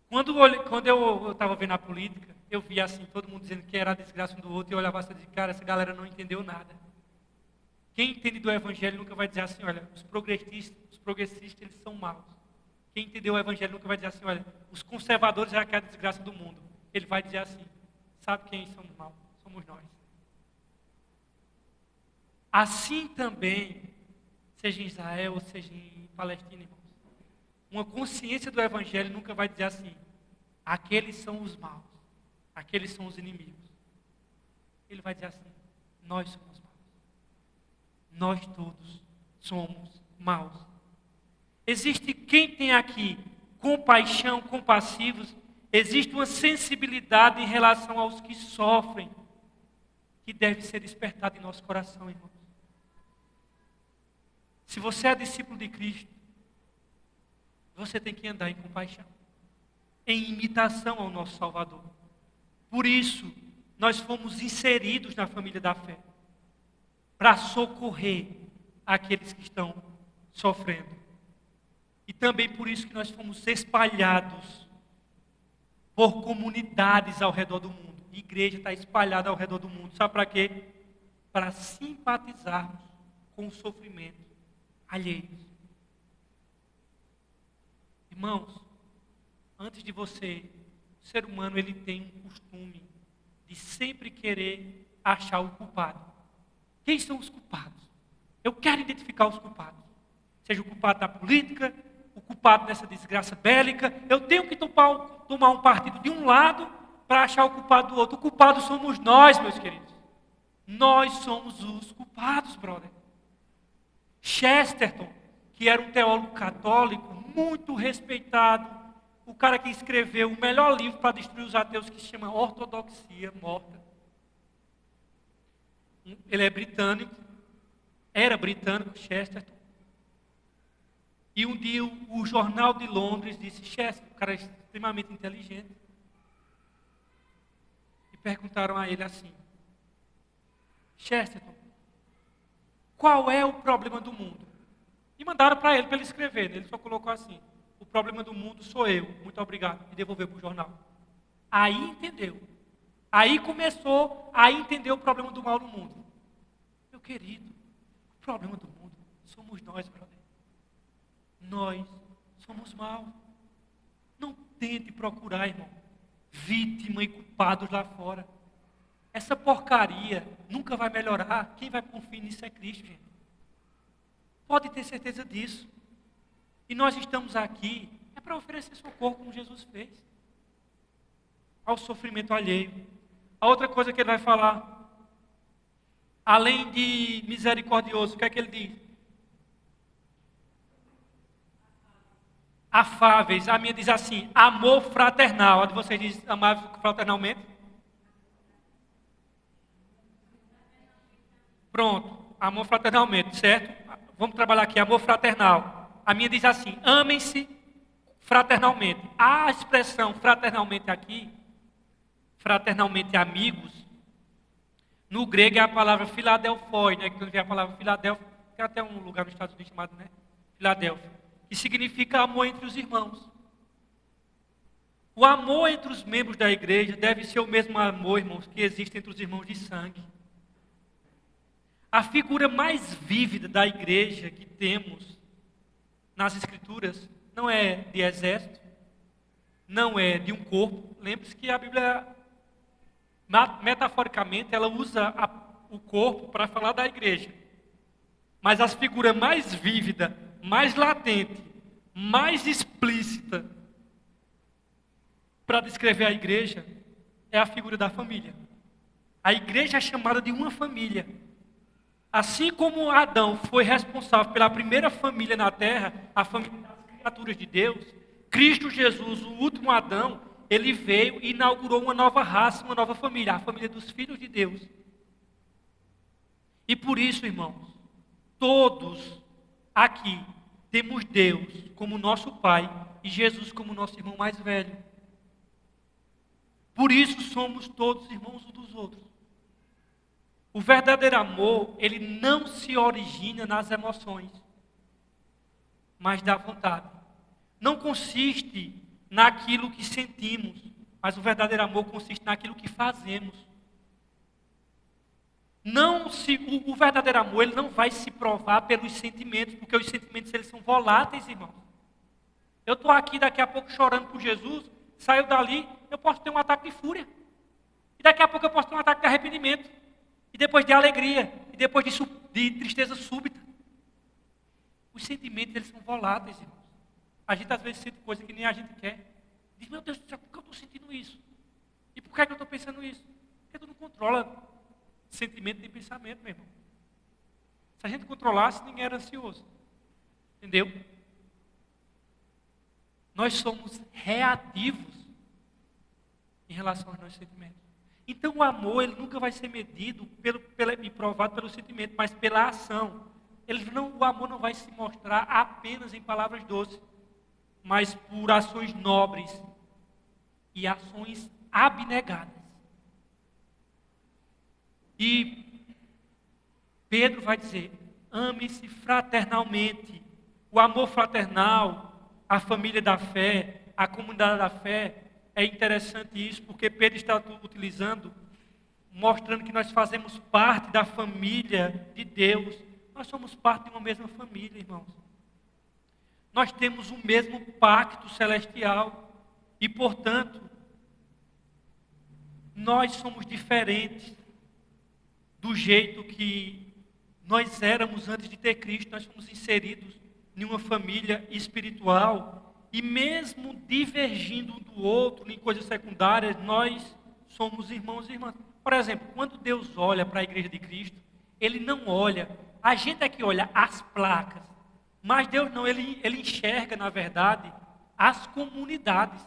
Quando eu estava vendo a política, eu via assim, todo mundo dizendo que era a desgraça um do outro, e eu olhava assim e dizia, cara, essa galera não entendeu nada. Quem entende do Evangelho nunca vai dizer assim, olha, os progressistas eles são maus. Quem entendeu o Evangelho nunca vai dizer assim, olha, os conservadores é aquela desgraça do mundo. Ele vai dizer assim, sabe quem somos maus? Somos nós. Assim também, seja em Israel ou seja em Palestina, irmãos, uma consciência do Evangelho nunca vai dizer assim, aqueles são os maus, aqueles são os inimigos. Ele vai dizer assim, nós somos maus. Nós todos somos maus. Existe quem tem aqui compaixão, compassivos, existe uma sensibilidade em relação aos que sofrem, que deve ser despertada em nosso coração, irmãos. Se você é discípulo de Cristo, você tem que andar em compaixão, em imitação ao nosso Salvador. Por isso, nós fomos inseridos na família da fé, para socorrer aqueles que estão sofrendo. E também por isso que nós fomos espalhados por comunidades ao redor do mundo. A igreja está espalhada ao redor do mundo. Sabe para quê? Para simpatizarmos com o sofrimento alheio. Irmãos, antes de você, o ser humano ele tem um costume de sempre querer achar o culpado. Quem são os culpados? Eu quero identificar os culpados. Seja o culpado da política, o culpado dessa desgraça bélica. Eu tenho que tomar um partido de um lado para achar o culpado do outro. O culpado somos nós, meus queridos. Nós somos os culpados, brother. Chesterton, que era um teólogo católico, muito respeitado, o cara que escreveu o melhor livro para destruir os ateus, que se chama Ortodoxia Morta. Ele é britânico, era britânico, Chesterton. E um dia o Jornal de Londres disse, Chesterton, o cara é extremamente inteligente. E perguntaram a ele assim, Chesterton, qual é o problema do mundo? E mandaram para ele escrever. Ele só colocou assim, o problema do mundo sou eu, muito obrigado. E devolveu para o jornal. Aí entendeu. Aí começou a entender o problema do mal no mundo. Meu querido, o problema do mundo somos nós, brother. Nós somos maus. Não tente procurar, irmão, vítima e culpados lá fora. Essa porcaria nunca vai melhorar. Quem vai por fim nisso é Cristo, gente. Pode ter certeza disso. E nós estamos aqui é para oferecer socorro como Jesus fez. Ao sofrimento alheio. A outra coisa que ele vai falar. Além de misericordioso, o que é que ele diz? Afáveis. A minha diz assim, amor fraternal. A de vocês diz amar fraternalmente? Pronto, amor fraternalmente, certo? Vamos trabalhar aqui, amor fraternal. A minha diz assim, amem-se fraternalmente. A expressão fraternalmente aqui, fraternalmente amigos, no grego é a palavra Filadelfoi, né? Quando vem a palavra Filadélfia, tem até um lugar nos Estados Unidos chamado, né? Filadélfia, que significa amor entre os irmãos. O amor entre os membros da igreja deve ser o mesmo amor, irmãos, que existe entre os irmãos de sangue. A figura mais vívida da igreja que temos nas Escrituras não é de exército, não é de um corpo. Lembre-se que a Bíblia, metaforicamente, ela usa o corpo para falar da igreja. Mas a figura mais vívida, mais latente, mais explícita para descrever a igreja é a figura da família. A igreja é chamada de uma família. Assim como Adão foi responsável pela primeira família na terra, a família das criaturas de Deus, Cristo Jesus, o último Adão, ele veio e inaugurou uma nova raça, uma nova família, a família dos filhos de Deus. E por isso, irmãos, todos aqui temos Deus como nosso Pai e Jesus como nosso irmão mais velho. Por isso somos todos irmãos uns dos outros. O verdadeiro amor, ele não se origina nas emoções, mas da vontade. Não consiste naquilo que sentimos, mas o verdadeiro amor consiste naquilo que fazemos. O verdadeiro amor, ele não vai se provar pelos sentimentos, porque os sentimentos, eles são voláteis, irmãos. Eu estou aqui daqui a pouco chorando por Jesus, saio dali, eu posso ter um ataque de fúria. E daqui a pouco eu posso ter um ataque de arrependimento. E depois de alegria, e depois de tristeza súbita. Os sentimentos, eles são voláteis, irmãos. A gente às vezes sente coisa que nem a gente quer. Diz, meu Deus do céu, por que eu estou sentindo isso? E por que é que eu estou pensando isso? Porque tu não controla sentimento nem pensamento, meu irmão. Se a gente controlasse, ninguém era ansioso. Entendeu? Nós somos reativos em relação aos nossos sentimentos. Então o amor, ele nunca vai ser medido e provado pelo sentimento, mas pela ação. O amor não vai se mostrar apenas em palavras doces, mas por ações nobres e ações abnegadas. E Pedro vai dizer, ame-se fraternalmente. O amor fraternal, a família da fé, a comunidade da fé, é interessante isso, porque Pedro está utilizando, mostrando que nós fazemos parte da família de Deus. Nós somos parte de uma mesma família, irmãos. Nós temos o mesmo pacto celestial e, portanto, nós somos diferentes do jeito que nós éramos antes de ter Cristo. Nós fomos inseridos em uma família espiritual. E mesmo divergindo um do outro em coisas secundárias, nós somos irmãos e irmãs. Por exemplo, quando Deus olha para a igreja de Cristo, Ele não olha, a gente é que olha as placas, mas Deus não, Ele enxerga, na verdade, as comunidades,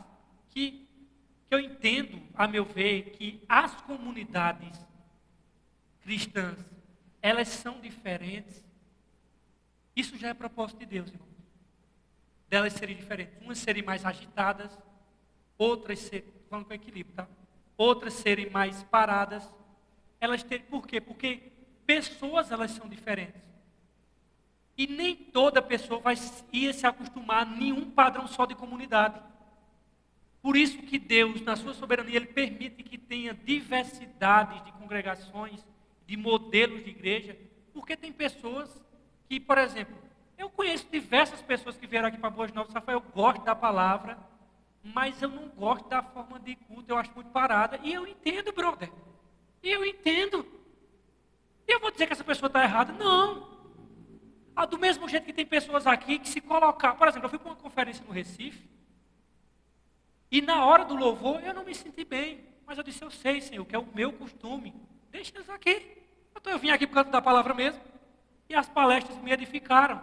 que eu entendo, a meu ver, que as comunidades cristãs, elas são diferentes. Isso já é propósito de Deus, irmão. Delas serem diferentes. Umas serem mais agitadas, outras serem, falando com equilíbrio, tá? Outras serem mais paradas. Por quê? Porque pessoas, elas são diferentes. E nem toda pessoa ia se acostumar a nenhum padrão só de comunidade. Por isso que Deus, na sua soberania, Ele permite que tenha diversidades de congregações, de modelos de igreja, porque tem pessoas que, por exemplo, eu conheço diversas pessoas que vieram aqui para Boas Novas, Rafael, eu gosto da palavra, mas eu não gosto da forma de culto, eu acho muito parada. E eu entendo, brother. Eu entendo. E eu vou dizer que essa pessoa está errada? Não. Do mesmo jeito que tem pessoas aqui que se colocar... Por exemplo, eu fui para uma conferência no Recife, e na hora do louvor eu não me senti bem. Mas eu disse, eu sei, Senhor, que é o meu costume. Deixa eles aqui. Então eu vim aqui por causa da palavra mesmo, e as palestras me edificaram.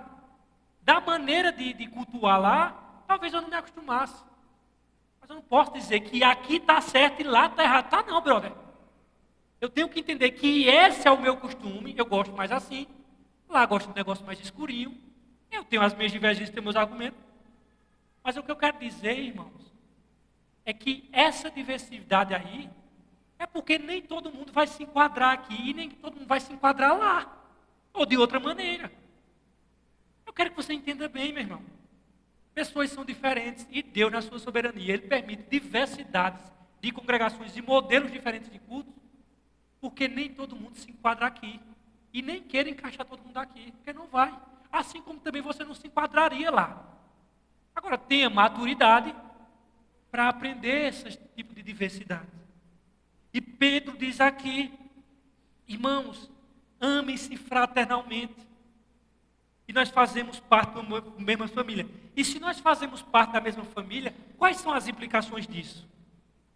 Da maneira de cultuar lá, talvez eu não me acostumasse. Mas eu não posso dizer que aqui está certo e lá está errado. Está não, brother. Eu tenho que entender que esse é o meu costume, eu gosto mais assim. Lá gosto de um negócio mais escurinho. Eu tenho as minhas divergências, tenho meus argumentos. Mas o que eu quero dizer, irmãos, é que essa diversidade aí é porque nem todo mundo vai se enquadrar aqui e nem todo mundo vai se enquadrar lá. Ou de outra maneira. Eu quero que você entenda bem, meu irmão. Pessoas são diferentes e Deus, na sua soberania, Ele permite diversidades de congregações e modelos diferentes de cultos, porque nem todo mundo se enquadra aqui. E nem queira encaixar todo mundo aqui, porque não vai. Assim como também você não se enquadraria lá. Agora, tenha maturidade para aprender esse tipo de diversidade. E Pedro diz aqui, irmãos, amem-se fraternalmente. E nós fazemos parte da mesma família. E se nós fazemos parte da mesma família, quais são as implicações disso?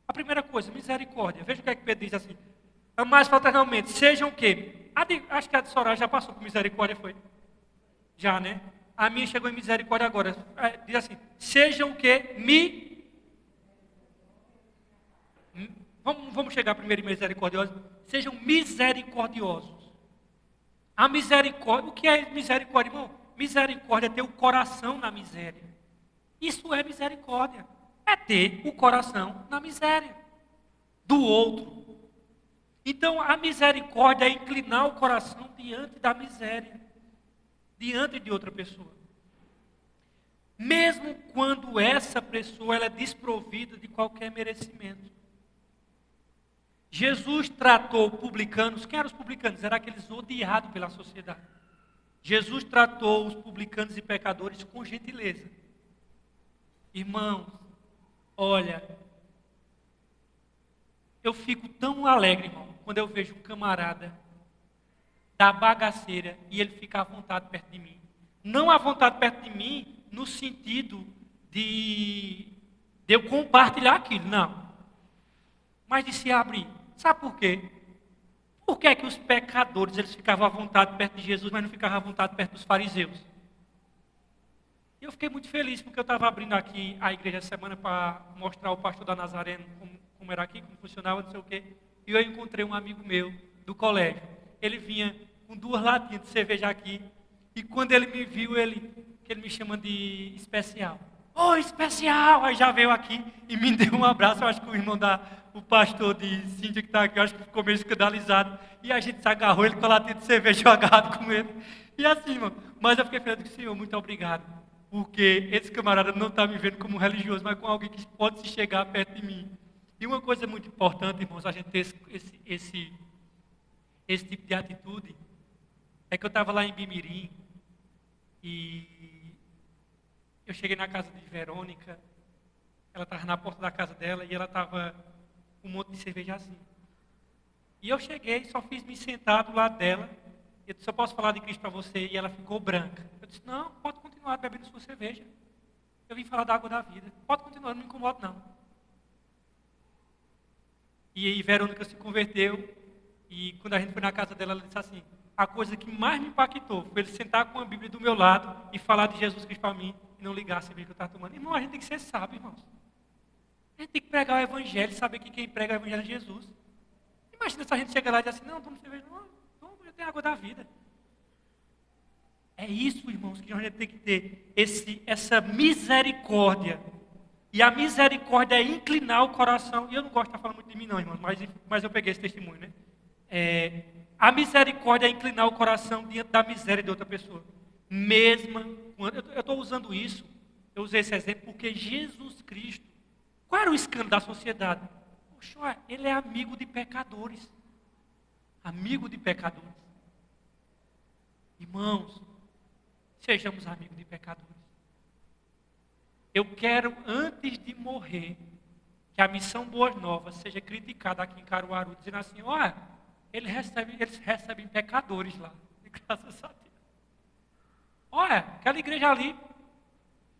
A primeira coisa, misericórdia. Veja o que é que Pedro diz assim. Amai fraternalmente, sejam o quê? Acho que a de Soraya já passou por misericórdia, foi? Já, né? A minha chegou em misericórdia agora. Diz assim, sejam o quê? Vamos chegar primeiro em misericordiosos. Sejam misericordiosos. A misericórdia, o que é misericórdia, irmão? Misericórdia é ter o coração na miséria. Isso é misericórdia. É ter o coração na miséria do outro. Então, a misericórdia é inclinar o coração diante da miséria, diante de outra pessoa. Mesmo quando essa pessoa ela é desprovida de qualquer merecimento. Jesus tratou publicanos, quem eram os publicanos? Eram aqueles odiados pela sociedade. Jesus tratou os publicanos e pecadores com gentileza. Irmãos, olha, eu fico tão alegre, irmão, quando eu vejo um camarada da bagaceira e ele fica à vontade perto de mim. Não à vontade perto de mim no sentido de eu compartilhar aquilo, não. Mas de se abrir. Sabe por quê? Por que é que os pecadores eles ficavam à vontade perto de Jesus, mas não ficavam à vontade perto dos fariseus? E eu fiquei muito feliz, porque eu estava abrindo aqui a igreja essa semana para mostrar ao pastor da Nazareno como era aqui, como funcionava, não sei o quê. E eu encontrei um amigo meu do colégio. Ele vinha com 2 latinhas de cerveja aqui. E quando ele me viu, que ele me chama de especial. Ô, especial! Aí já veio aqui e me deu um abraço. Eu acho que o pastor de Cíntia que está aqui, eu acho que ficou meio escandalizado. E a gente se agarrou, ele com a latinha de cerveja jogado com ele. E assim, irmão. Mas eu fiquei feliz, Senhor, muito obrigado. Porque esse camarada não está me vendo como religioso, mas como alguém que pode se chegar perto de mim. E uma coisa muito importante, irmãos, a gente ter esse tipo de atitude, é que eu estava lá em Bimirim e eu cheguei na casa de Verônica, ela estava na porta da casa dela e ela estava com um monte de cerveja assim. E eu cheguei, só fiz me sentar do lado dela, eu disse, eu posso falar de Cristo para você? E ela ficou branca. Eu disse, não, pode continuar bebendo sua cerveja. Eu vim falar da água da vida. Pode continuar, não me incomoda não. E aí Verônica se converteu, e quando a gente foi na casa dela, ela disse assim, a coisa que mais me impactou foi ele sentar com a Bíblia do meu lado e falar de Jesus Cristo para mim, e não ligar a cerveja que eu estava tomando. Irmão, a gente tem que ser sábio, irmãos. A gente tem que pregar o Evangelho e saber que quem prega o Evangelho é Jesus. Imagina se a gente chega lá e diz assim, não toma cerveja, não, eu tenho água da vida. É isso, irmãos, que a gente tem que ter, essa misericórdia. E a misericórdia é inclinar o coração. E eu não gosto de estar falando muito de mim, não, irmãos, mas eu peguei esse testemunho, né? A misericórdia é inclinar o coração diante da miséria de outra pessoa. Mesmo quando. Eu estou usando isso, eu usei esse exemplo, porque Jesus Cristo, qual era o escândalo da sociedade? Poxa, ele é amigo de pecadores. Amigo de pecadores. Irmãos, sejamos amigos de pecadores. Eu quero, antes de morrer, que a missão Boas Novas seja criticada aqui em Caruaru, dizendo assim, olha, eles recebem pecadores lá. Graças a Deus. Olha, aquela igreja ali,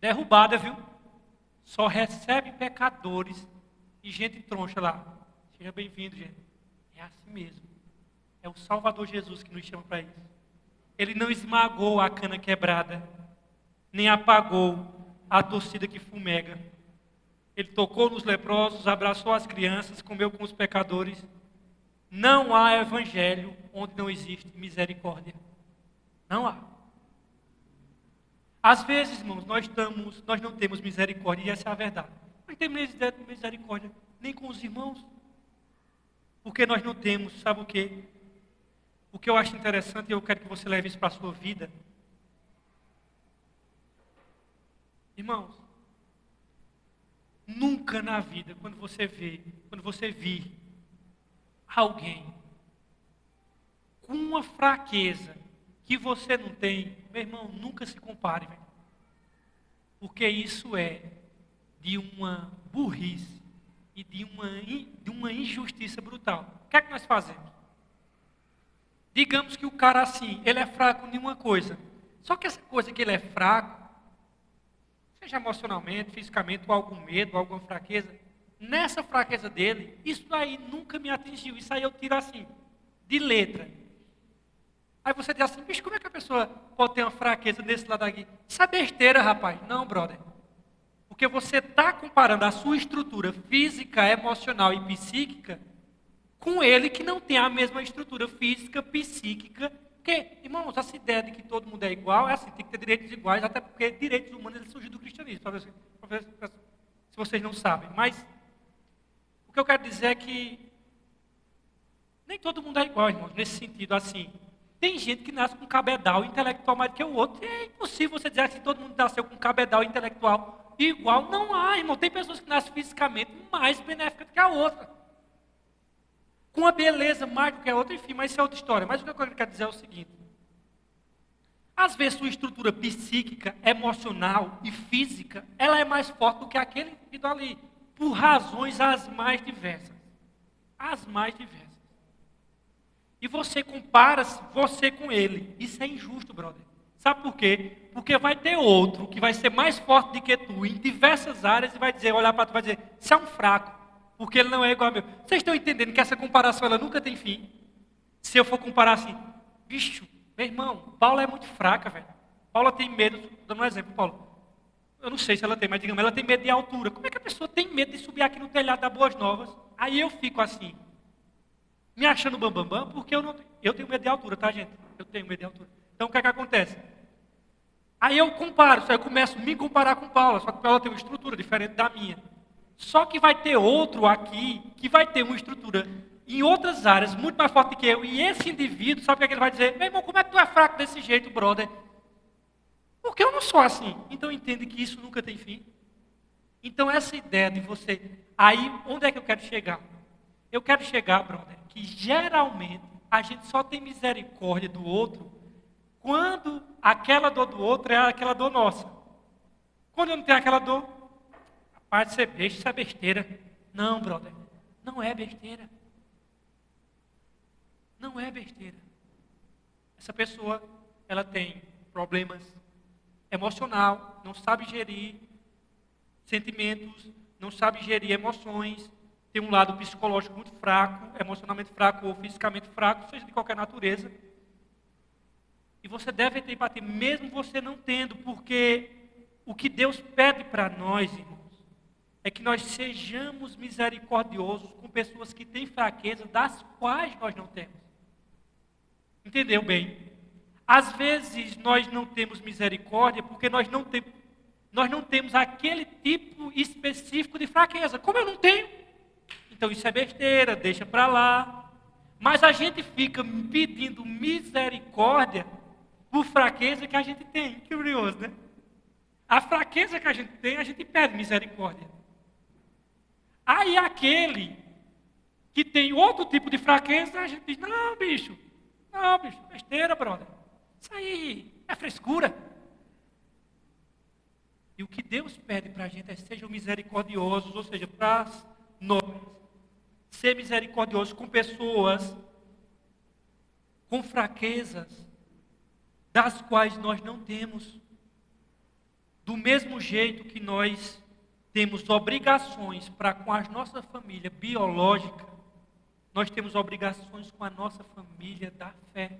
derrubada, viu? Só recebe pecadores e gente troncha lá. Seja bem-vindo, gente. É assim mesmo. É o Salvador Jesus que nos chama para isso. Ele não esmagou a cana quebrada, nem apagou a torcida que fumega. Ele tocou nos leprosos, abraçou as crianças, comeu com os pecadores. Não há evangelho onde não existe misericórdia. Não há. Às vezes, irmãos, nós não temos misericórdia, e essa é a verdade. Não temos misericórdia nem com os irmãos. Porque nós não temos, sabe o quê? O que eu acho interessante, e eu quero que você leve isso para a sua vida. Irmãos, nunca na vida, quando você vir alguém com uma fraqueza que você não tem, meu irmão, nunca se compare, velho. Porque isso é de uma burrice e de uma injustiça brutal. O que é que nós fazemos? Digamos que o cara assim, ele é fraco em uma coisa. Só que essa coisa que ele é fraco, seja emocionalmente, fisicamente, ou algum medo, ou alguma fraqueza, nessa fraqueza dele, isso aí nunca me atingiu. Isso aí eu tiro assim, de letra. Aí você diz assim, bicho, como é que a pessoa pode ter uma fraqueza nesse lado aqui? Isso é besteira, rapaz. Não, brother. Porque você está comparando a sua estrutura física, emocional e psíquica com ele que não tem a mesma estrutura física, psíquica. Porque, irmãos, essa ideia de que todo mundo é igual, é assim, tem que ter direitos iguais, até porque direitos humanos eles surgiram do cristianismo, se vocês não sabem. Mas o que eu quero dizer é que nem todo mundo é igual, irmãos, nesse sentido, assim. Tem gente que nasce com cabedal intelectual mais do que o outro, e é impossível você dizer que todo mundo nasceu com cabedal intelectual igual. Não há, irmão. Tem pessoas que nascem fisicamente mais benéficas do que a outra, com a beleza mais do que a outra, enfim, mas isso é outra história. Mas o que eu quero dizer é o seguinte: às vezes sua estrutura psíquica, emocional e física, ela é mais forte do que aquele indivíduo ali, por razões as mais diversas. As mais diversas. E você compara-se, você com ele. Isso é injusto, brother. Sabe por quê? Porque vai ter outro que vai ser mais forte do que tu em diversas áreas e vai dizer, olhar para tu e vai dizer, você é um fraco, porque ele não é igual a meu. Vocês estão entendendo que essa comparação ela nunca tem fim? Se eu for comparar assim, bicho, meu irmão, Paula é muito fraca, velho. Paula tem medo, dando um exemplo, Paula. Eu não sei se ela tem, mas digamos, ela tem medo de altura. Como é que a pessoa tem medo de subir aqui no telhado da Boas Novas? Aí eu fico assim, me achando bambambam, porque eu tenho medo de altura, tá, gente? Eu tenho medo de altura. Então, o que é que acontece? Aí eu comparo, eu começo a me comparar com Paula, só que Paula tem uma estrutura diferente da minha. Só que vai ter outro aqui, que vai ter uma estrutura em outras áreas, muito mais forte que eu, e esse indivíduo, sabe o que é que ele vai dizer? Meu irmão, como é que tu é fraco desse jeito, brother? Porque eu não sou assim. Então, entende que isso nunca tem fim. Então, essa ideia de você... Aí, onde é que eu quero chegar? Eu quero chegar, brother, que geralmente a gente só tem misericórdia do outro quando aquela dor do outro é aquela dor nossa. Quando eu não tenho aquela dor, rapaz, isso é besta, isso é besteira. Não, brother, não é besteira. Não é besteira. Essa pessoa, ela tem problemas emocional, não sabe gerir sentimentos, não sabe gerir emoções, tem um lado psicológico muito fraco, emocionalmente fraco ou fisicamente fraco, seja de qualquer natureza. E você deve ter empatia, mesmo você não tendo, porque o que Deus pede para nós, irmãos, é que nós sejamos misericordiosos com pessoas que têm fraqueza, das quais nós não temos. Entendeu bem? Às vezes nós não temos misericórdia porque nós não temos aquele tipo específico de fraqueza. Como eu não tenho, então isso é besteira, deixa para lá. Mas a gente fica pedindo misericórdia por fraqueza que a gente tem. Que curioso, né? A fraqueza que a gente tem, a gente pede misericórdia. Aí aquele que tem outro tipo de fraqueza, a gente diz, não, bicho, besteira, brother. Isso aí é frescura. E o que Deus pede para a gente é sejam misericordiosos, ou seja, para nós ser misericordiosos com pessoas com fraquezas das quais nós não temos. Do mesmo jeito que nós temos obrigações para com a nossa família biológica, nós temos obrigações com a nossa família da fé.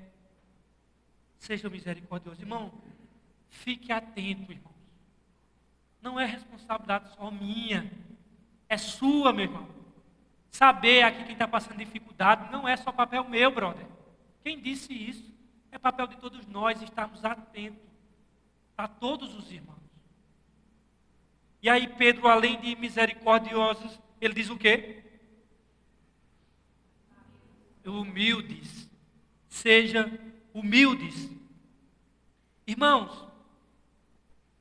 Seja misericordioso. Irmão, fique atento, irmãos. Não é responsabilidade só minha, é sua, meu irmão. Saber aqui quem está passando dificuldade não é só papel meu, brother. Quem disse isso? É papel de todos nós estarmos atentos a todos os irmãos. E aí Pedro, além de misericordiosos, ele diz o quê? Humildes. Seja humildes. Irmãos,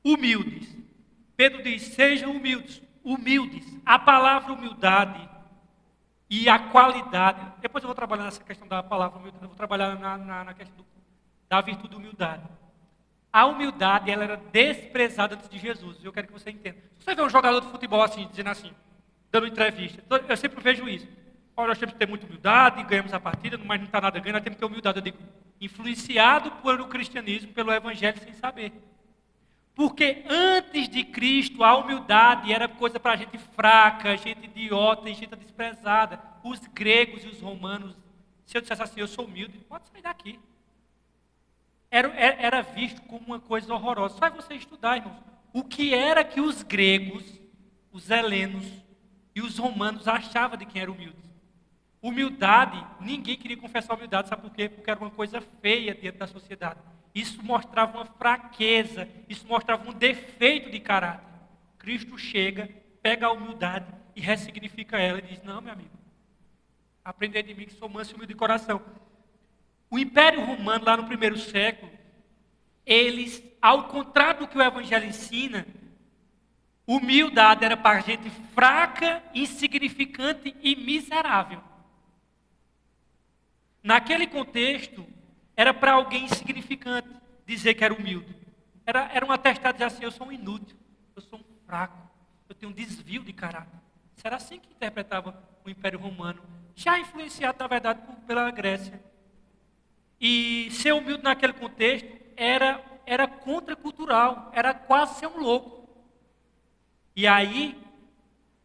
humildes. Pedro diz, sejam humildes. Humildes. A palavra humildade e a qualidade. Depois eu vou trabalhar nessa questão da palavra humildade. Eu vou trabalhar na questão da virtude da humildade. A humildade, ela era desprezada antes de Jesus. Eu quero que você entenda. Se você vê um jogador de futebol assim, dizendo assim, dando entrevista, eu sempre vejo isso. Olha, nós temos que ter muita humildade, ganhamos a partida, mas não está nada ganhando, nós temos que ter humildade. Eu digo, influenciado pelo cristianismo, pelo evangelho, sem saber. Porque antes de Cristo, a humildade era coisa para gente fraca, gente idiota e gente desprezada. Os gregos e os romanos, se eu dissesse assim, eu sou humilde, pode sair daqui. Era visto como uma coisa horrorosa. Só é você estudar, irmãos. O que era que os gregos, os helenos e os romanos achavam de quem era humilde? Humildade, ninguém queria confessar humildade, sabe por quê? Porque era uma coisa feia dentro da sociedade. Isso mostrava uma fraqueza, isso mostrava um defeito de caráter. Cristo chega, pega a humildade e ressignifica ela e diz, não, meu amigo, aprendei de mim que sou manso e humilde de coração. O Império Romano, lá no primeiro século, eles, ao contrário do que o Evangelho ensina, humildade era para gente fraca, insignificante e miserável. Naquele contexto, era para alguém insignificante dizer que era humilde. Era um atestado de dizer assim, eu sou um inútil, eu sou um fraco, eu tenho um desvio de caráter. Isso era assim que interpretava o Império Romano, já influenciado, na verdade, pela Grécia. E ser humilde naquele contexto era contracultural, era quase ser um louco. E aí,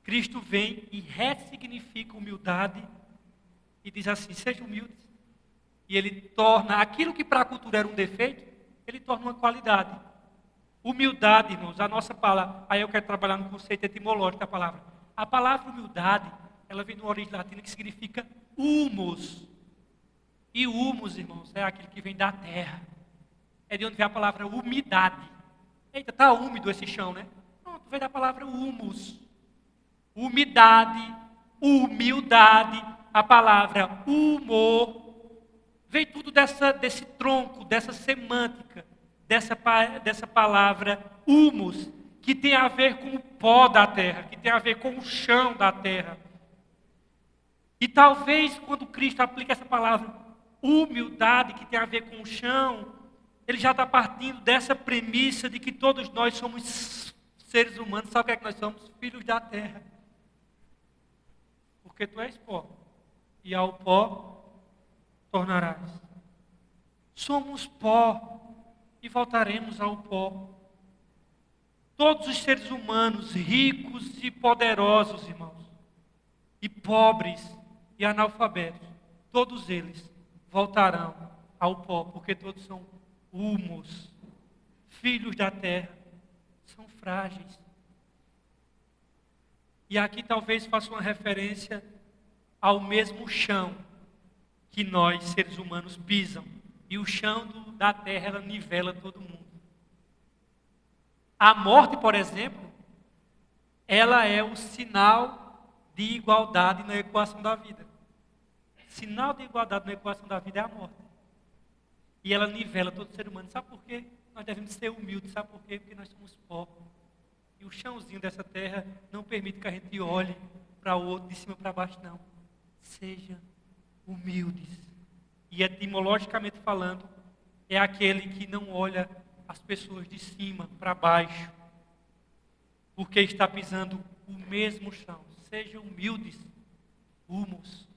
Cristo vem e ressignifica humildade e diz assim, sejam humildes. E ele torna aquilo que para a cultura era um defeito, ele torna uma qualidade. Humildade, irmãos, a nossa palavra, aí eu quero trabalhar no conceito etimológico da palavra. A palavra humildade, ela vem de uma origem latina que significa humus. E humus, irmãos, é aquele que vem da terra. É de onde vem a palavra umidade. Eita, está úmido esse chão, né? Pronto, vem da palavra humus. Umidade, humildade, a palavra humor. Vem tudo desse tronco, dessa semântica, dessa palavra humus, que tem a ver com o pó da terra, que tem a ver com o chão da terra. E talvez quando Cristo aplica essa palavra humildade, que tem a ver com o chão, ele já está partindo dessa premissa de que todos nós somos seres humanos. Sabe o que é que nós somos? Filhos da terra. Porque tu és pó, e ao pó tornarás. Somos pó e voltaremos ao pó. Todos os seres humanos, ricos e poderosos, irmãos, e pobres e analfabetos, todos eles voltarão ao pó, porque todos são humus, filhos da terra, são frágeis. E aqui talvez faça uma referência ao mesmo chão que nós, seres humanos, pisam. E o chão da terra, ela nivela todo mundo. A morte, por exemplo, ela é o sinal de igualdade na equação da vida. Sinal de igualdade na equação da vida é a morte. E ela nivela todo ser humano. Sabe por quê? Nós devemos ser humildes. Sabe por quê? Porque nós somos pó. E o chãozinho dessa terra não permite que a gente olhe para o outro de cima para baixo, não. Seja humildes. E etimologicamente falando, é aquele que não olha as pessoas de cima para baixo, porque está pisando o mesmo chão. Sejam humildes, humus.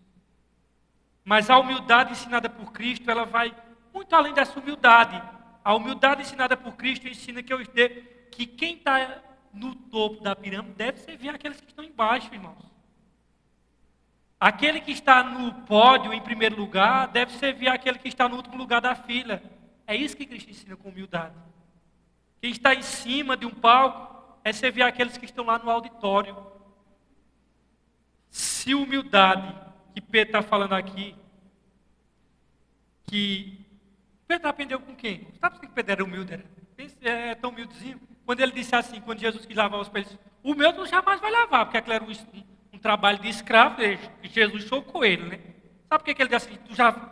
Mas a humildade ensinada por Cristo, ela vai muito além dessa humildade. A humildade ensinada por Cristo ensina que quem está no topo da pirâmide deve servir aqueles que estão embaixo, irmãos. Aquele que está no pódio, em primeiro lugar, deve servir aquele que está no último lugar da fila. É isso que Cristo ensina com humildade. Quem está em cima de um palco é servir aqueles que estão lá no auditório. Se humildade, que Pedro está falando aqui, que Pedro aprendeu com quem? Sabe por que Pedro era humilde? É tão humildezinho. Quando ele disse assim, quando Jesus quis lavar os pés, o meu tu jamais vai lavar, porque aquilo era um trabalho de escravo, e Jesus socou ele, né? Sabe por que ele disse assim,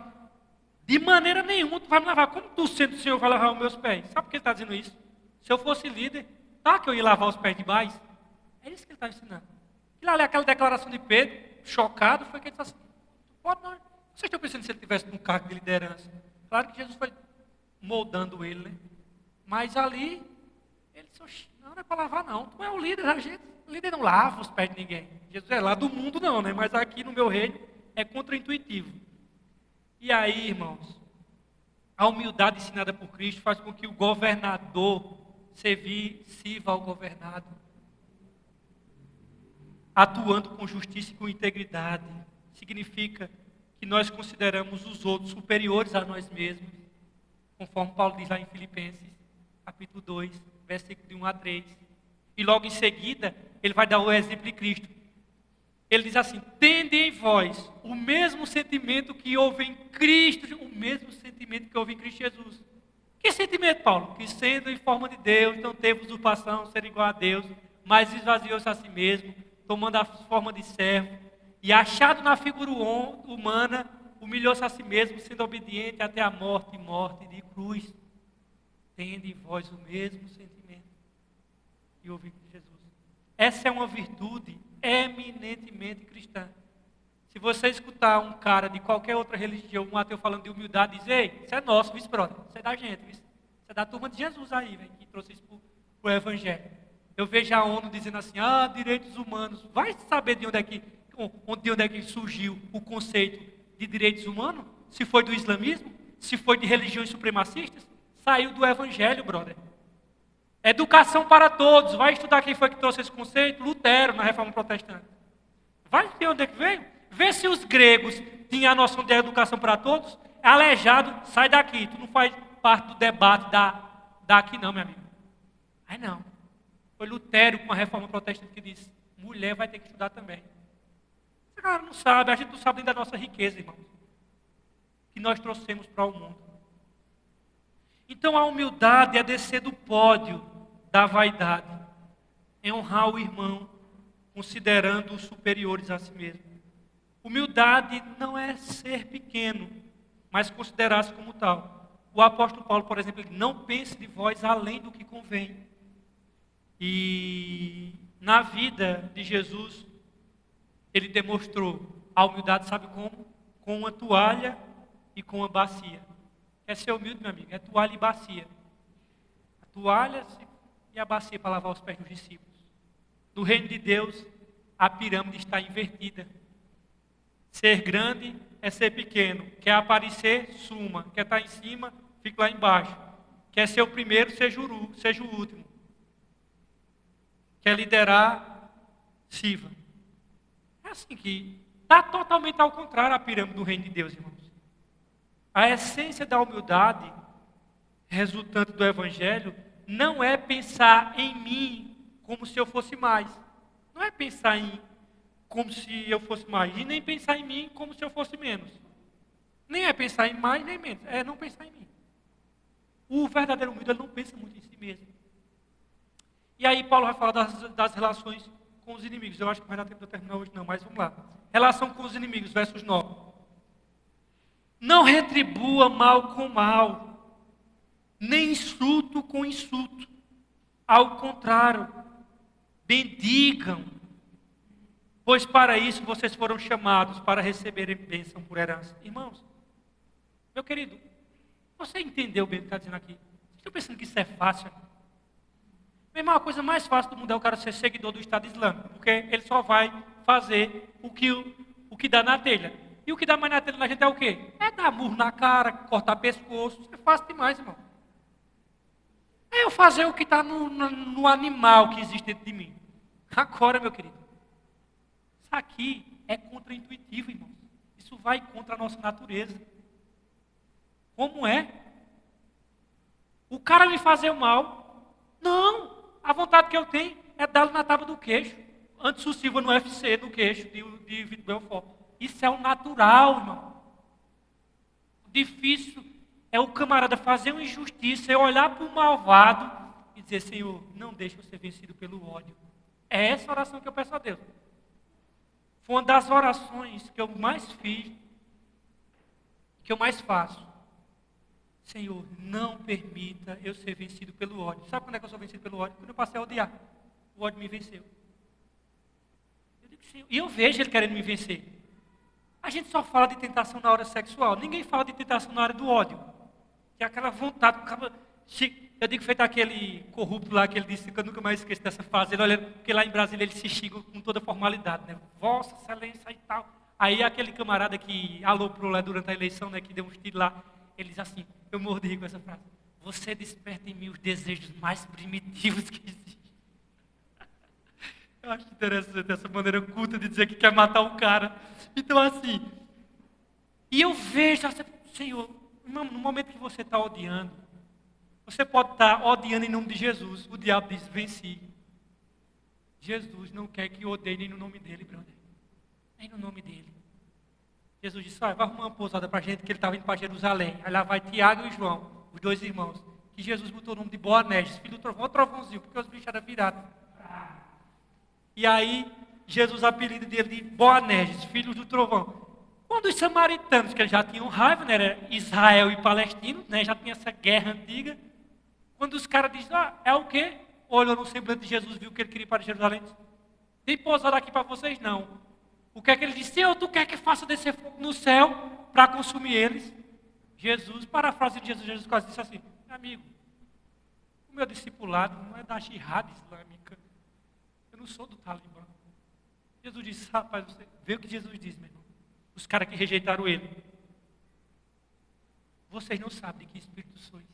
de maneira nenhuma tu vai me lavar, como tu sendo o Senhor vai lavar os meus pés? Sabe por que ele está dizendo isso? Se eu fosse líder, tá que eu ia lavar os pés de baixo? É isso que ele está ensinando. E lá, aquela declaração de Pedro, chocado, foi que ele disse assim, pode não. Vocês estão pensando se ele tivesse um cargo de liderança? Claro que Jesus foi moldando ele, né? Mas ali, ele disse, não é para lavar não, tu é o líder, o líder não lava os pés de ninguém. Jesus é lá do mundo não, né? Mas aqui no meu reino é contraintuitivo. E aí, irmãos, a humildade ensinada por Cristo faz com que o governador sirva ao governado, atuando com justiça e com integridade. Significa que nós consideramos os outros superiores a nós mesmos, conforme Paulo diz lá em Filipenses, capítulo 2, versículo de 1 a 3. E logo em seguida, ele vai dar o exemplo de Cristo. Ele diz assim, tende em vós o mesmo sentimento que houve em Cristo, o mesmo sentimento que houve em Cristo Jesus. Que sentimento, Paulo? Que sendo em forma de Deus, não teve usurpação, ser igual a Deus, mas esvaziou-se a si mesmo, tomando a forma de servo, e achado na figura humana, humilhou-se a si mesmo, sendo obediente até a morte de cruz. Tende em vós o mesmo sentimento que houve em Jesus. Essa é uma virtude eminentemente cristã. Se você escutar um cara de qualquer outra religião, um ateu falando de humildade, diz, ei, isso é nosso, vice brother, isso é da gente, isso é da turma de Jesus aí, véio, que trouxe isso para o Evangelho. Eu vejo a ONU dizendo assim, direitos humanos, vai saber de onde é que surgiu o conceito de direitos humanos? Se foi do islamismo? Se foi de religiões supremacistas? Saiu do Evangelho, brother. Educação para todos. Vai estudar quem foi que trouxe esse conceito? Lutero, na Reforma Protestante. Vai ver onde é que veio? Vê se os gregos tinham a noção de educação para todos. Aleijado, sai daqui. Tu não faz parte do debate daqui não, meu amigo. Aí não. Foi Lutero com a Reforma Protestante que disse, mulher vai ter que estudar também. Esse cara não sabe, a gente não sabe nem da nossa riqueza, irmãos. Que nós trouxemos para o mundo. Então a humildade é descer do pódio da vaidade. É honrar o irmão, considerando-os superiores a si mesmo. Humildade não é ser pequeno, mas considerar-se como tal. O apóstolo Paulo, por exemplo, ele não pense de vós além do que convém. E na vida de Jesus, ele demonstrou a humildade, sabe como? Com uma toalha e com uma bacia. Quer ser humilde, meu amigo? É toalha e bacia. A toalha e a bacia para lavar os pés dos discípulos. No reino de Deus, a pirâmide está invertida. Ser grande é ser pequeno. Quer aparecer, suma. Quer estar em cima, fica lá embaixo. Quer ser o primeiro, seja o último. Quer liderar, sirva. É assim que está totalmente ao contrário a pirâmide do reino de Deus, irmãos. A essência da humildade, resultante do Evangelho, não é pensar em mim como se eu fosse mais. Não é pensar em como se eu fosse mais. E nem pensar em mim como se eu fosse menos. Nem é pensar em mais, nem menos. É não pensar em mim. O verdadeiro humilde, ele não pensa muito em si mesmo. E aí Paulo vai falar das relações com os inimigos. Eu acho que não vai dar tempo de eu terminar hoje não, mas vamos lá. Relação com os inimigos, versos 9. Não retribua mal com mal, nem insulto com insulto. Ao contrário, bendigam, pois para isso vocês foram chamados, para receberem bênção por herança. Irmãos, meu querido, você entendeu bem o que está dizendo aqui? Vocês estão pensando que isso é fácil? Meu irmão, a coisa mais fácil do mundo é o cara ser seguidor do Estado Islâmico, porque ele só vai fazer o que dá na telha. E o que dá mais na telha na gente é o quê? É dar murro na cara, cortar pescoço. Isso é fácil demais, irmão. É eu fazer o que está no animal que existe dentro de mim. Agora, meu querido, isso aqui é contraintuitivo, irmãos. Isso vai contra a nossa natureza. Como é? O cara me fazer o mal? Não. A vontade que eu tenho é dar-lhe na tábua do queixo. Antes o Silva no UFC, no queixo de Vitor Belfort. Isso é o natural, irmão. O difícil é o camarada fazer uma injustiça, é olhar para o malvado e dizer, Senhor, não deixe eu ser vencido pelo ódio. É essa oração que eu peço a Deus. Foi uma das orações que eu mais fiz, que eu mais faço. Senhor, não permita eu ser vencido pelo ódio. Sabe quando é que eu sou vencido pelo ódio? Quando eu passei a odiar. O ódio me venceu. Eu digo, Senhor, e eu vejo ele querendo me vencer. A gente só fala de tentação na hora sexual. Ninguém fala de tentação na hora do ódio. Que é aquela vontade. Eu digo feito aquele corrupto lá que ele disse, que eu nunca mais esqueço dessa frase. Ele olha, porque lá em Brasília ele se xinga com toda formalidade, né? Vossa Excelência e tal. Aí aquele camarada que aloprou lá durante a eleição, né? Que deu uns tiros lá. Ele diz assim, eu mordi com essa frase. Você desperta em mim os desejos mais primitivos que existem. Eu acho interessante essa maneira culta de dizer que quer matar um cara. Então assim, e eu vejo, Senhor, no momento que você está odiando, você pode estar odiando em nome de Jesus. O diabo diz, venci. Jesus não quer que eu odeie nem no nome dele, brother. Nem no nome dele. Jesus disse, vai arrumar uma pousada para a gente, que ele estava indo para Jerusalém. Aí lá vai Tiago e João, os dois irmãos. Que Jesus botou o nome de Boanerges, filho do trovão, trovãozinho, porque os bichos eram virados. E aí, Jesus apelida dele de Boanerges, filho do trovão. Quando os samaritanos, que eles já tinham raiva, né, era Israel e Palestino, né, já tinha essa guerra antiga. Quando os caras dizem, é o quê? Olhou no semblante de Jesus, viu que ele queria ir para Jerusalém. Tem pousada aqui para vocês? Não. O que é que ele disse? Senhor, tu quer que faça descer fogo no céu para consumir eles? Jesus, parafrase de Jesus quase disse assim, amigo, o meu discipulado não é da jihad islâmica. Eu não sou do Talibã. Jesus disse, rapaz, você vê o que Jesus diz, meu irmão. Os caras que rejeitaram ele. Vocês não sabem de que espírito sois.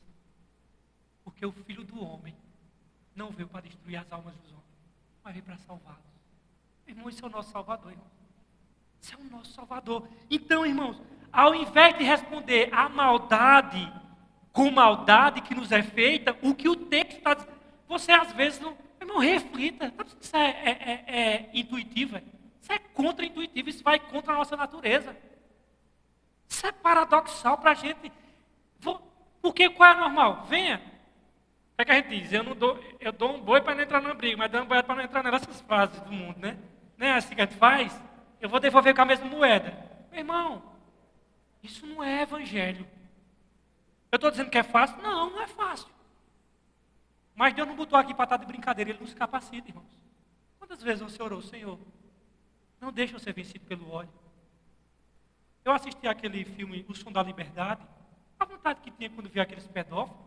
Porque o Filho do Homem não veio para destruir as almas dos homens, mas veio para salvá-los. Irmão, isso é o nosso Salvador, irmão. Isso é o nosso Salvador. Então, irmãos, ao invés de responder à maldade com maldade que nos é feita, o que o texto está dizendo, você às vezes não... Irmão, reflita. Isso é intuitivo. Isso é contra-intuitivo. Isso vai contra a nossa natureza. Isso é paradoxal para a gente. Porque qual é normal? Venha. O que é que a gente diz? Eu dou um boi para não entrar numa briga, mas dou um boi para não entrar nessas frases do mundo, né? Não é assim que a gente faz? Eu vou devolver com a mesma moeda. Meu irmão, isso não é evangelho. Eu estou dizendo que é fácil? Não, não é fácil. Mas Deus não botou aqui para estar de brincadeira, Ele nos capacita, irmãos. Quantas vezes você orou, Senhor, não deixe eu ser vencido pelo ódio? Eu assisti aquele filme O Som da Liberdade, a vontade que tinha quando via aqueles pedófilos,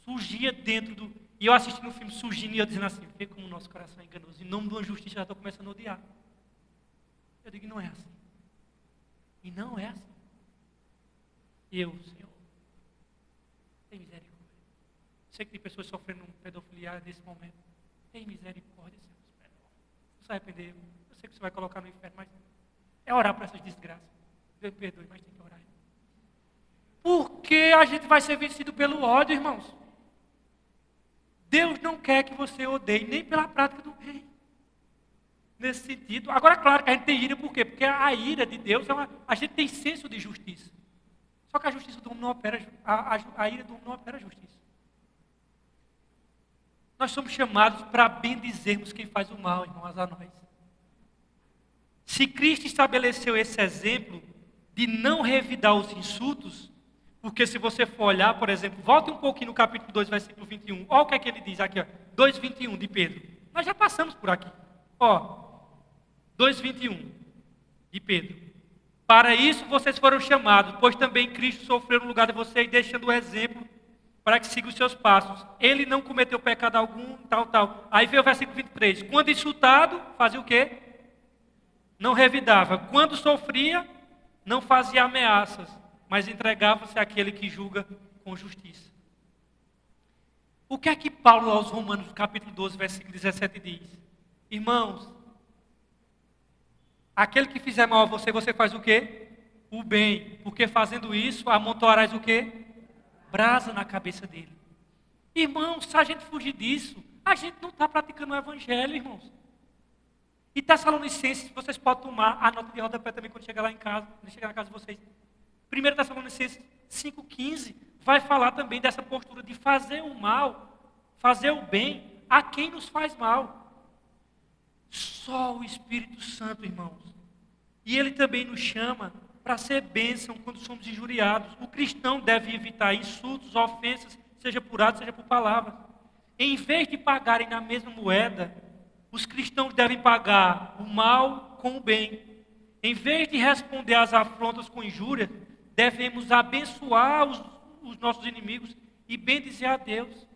surgia dentro do... E eu assistindo o filme surgindo e eu dizendo assim, vê como o nosso coração é enganoso, em nome de uma justiça já estou começando a odiar. Eu digo, não é assim. E não é assim. Senhor, tem misericórdia. Sei que tem pessoas sofrendo pedofilia nesse momento. Tem misericórdia, Senhor, dos pedófilos. Não se arrepender. Eu sei que você vai colocar no inferno, mas é orar por essas desgraças. Deus me perdoe, mas tem que orar. Por que a gente vai ser vencido pelo ódio, irmãos? Deus não quer que você odeie, nem pela prática do bem. Nesse sentido. Agora, claro que a gente tem ira, por quê? Porque a ira de Deus, a gente tem senso de justiça. Só que a justiça do homem não opera, a ira do homem não opera a justiça. Nós somos chamados para bendizermos quem faz o mal, irmãos, a nós. Se Cristo estabeleceu esse exemplo de não revidar os insultos, porque se você for olhar, por exemplo, volte um pouquinho no capítulo 2, versículo 21. Olha o que é que ele diz aqui, 2:21 de Pedro. Nós já passamos por aqui. 2:21 de Pedro. Para isso vocês foram chamados, pois também Cristo sofreu no lugar de vocês, deixando o exemplo para que sigam os seus passos. Ele não cometeu pecado algum, tal. Aí veio o versículo 23. Quando insultado, fazia o quê? Não revidava. Quando sofria, não fazia ameaças, mas entregava-se àquele que julga com justiça. O que é que Paulo aos Romanos, capítulo 12, versículo 17 diz? Irmãos, Aquele que fizer mal a você, você faz o quê? O bem. Porque fazendo isso, amontoarás o quê? Brasa na cabeça dele. Irmãos, se a gente fugir disso, a gente não está praticando o evangelho, irmãos. E Tessalonicenses, vocês podem tomar a nota de rodapé também quando chegar lá em casa, quando chegar na casa de vocês. 1 Tessalonicenses 5,15 vai falar também dessa postura de fazer o mal, fazer o bem a quem nos faz mal. Só o Espírito Santo, irmãos. E ele também nos chama para ser bênção quando somos injuriados. O cristão deve evitar insultos, ofensas, seja por ato, seja por palavra. Em vez de pagarem na mesma moeda, os cristãos devem pagar o mal com o bem. Em vez de responder às afrontas com injúria, devemos abençoar os nossos inimigos e bendizer a Deus.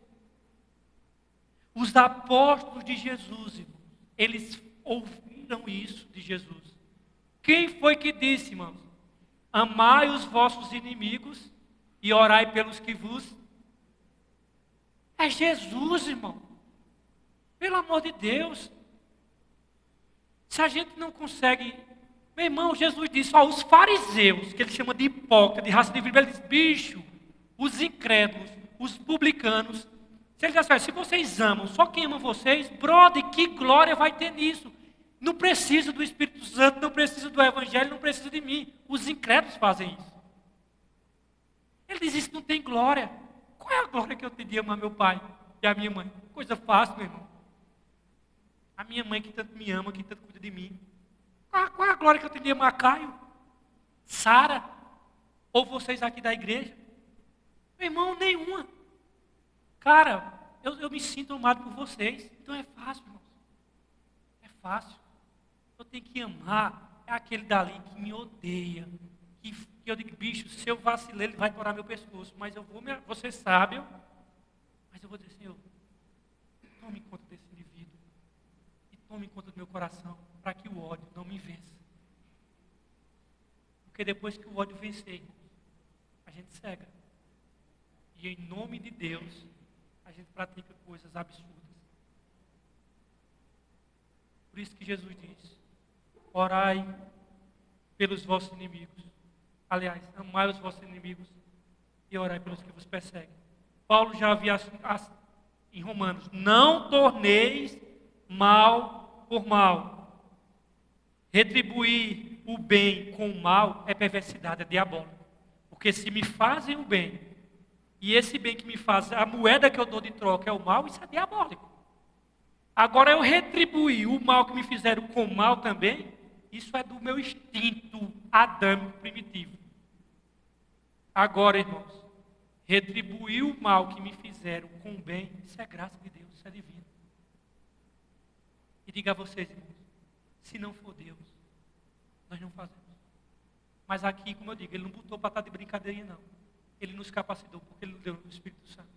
Os apóstolos de Jesus, irmãos, eles ouviram isso de Jesus. Quem foi que disse, irmãos? Amai os vossos inimigos e orai pelos que vos... É Jesus, irmão. Pelo amor de Deus. Se a gente não consegue... Meu irmão, Jesus disse, ó, os fariseus, que ele chama de hipócrita, de raça de víbora, ele diz, bicho, os incrédulos, os publicanos. Se ele diz assim, se vocês amam só quem ama vocês, brother, que glória vai ter nisso? Não precisa do Espírito Santo, não precisa do Evangelho, não precisa de mim. Os incrédulos fazem isso. Ele diz, isso não tem glória. Qual é a glória que eu tenho de amar meu pai e a minha mãe? Coisa fácil, meu irmão. A minha mãe que tanto me ama, que tanto cuida de mim. Qual é a glória que eu tenho de amar Caio? Sara? Ou vocês aqui da igreja? Meu irmão, nenhuma. Cara, eu me sinto amado por vocês. Então é fácil, irmãos. É fácil. Eu tenho que amar aquele dali que me odeia. Que eu digo, bicho, se eu vacilar, ele vai torar meu pescoço. Mas eu vou, você sabe, mas eu vou dizer, Senhor, tome conta desse indivíduo. E tome conta do meu coração, para que o ódio não me vença. Porque depois que o ódio vencer, a gente cega. E em nome de Deus, a gente pratica coisas absurdas. Por isso que Jesus diz, orai pelos vossos inimigos. Aliás, amai os vossos inimigos e orai pelos que vos perseguem. Paulo já havia em Romanos, não torneis mal por mal. Retribuir o bem com o mal é perversidade, é diabólico. Porque se me fazem o bem, e esse bem que me faz, a moeda que eu dou de troca é o mal, isso é diabólico. Agora eu retribuir o mal que me fizeram com o mal também, isso é do meu instinto adâmico primitivo. Agora, irmãos, retribuir o mal que me fizeram com o bem, isso é graça de Deus, isso é divino. E diga a vocês, irmãos, se não for Deus, nós não fazemos. Mas aqui, como eu digo, ele não botou para estar de brincadeirinha, não. Ele nos capacitou, porque ele nos deu o Espírito Santo.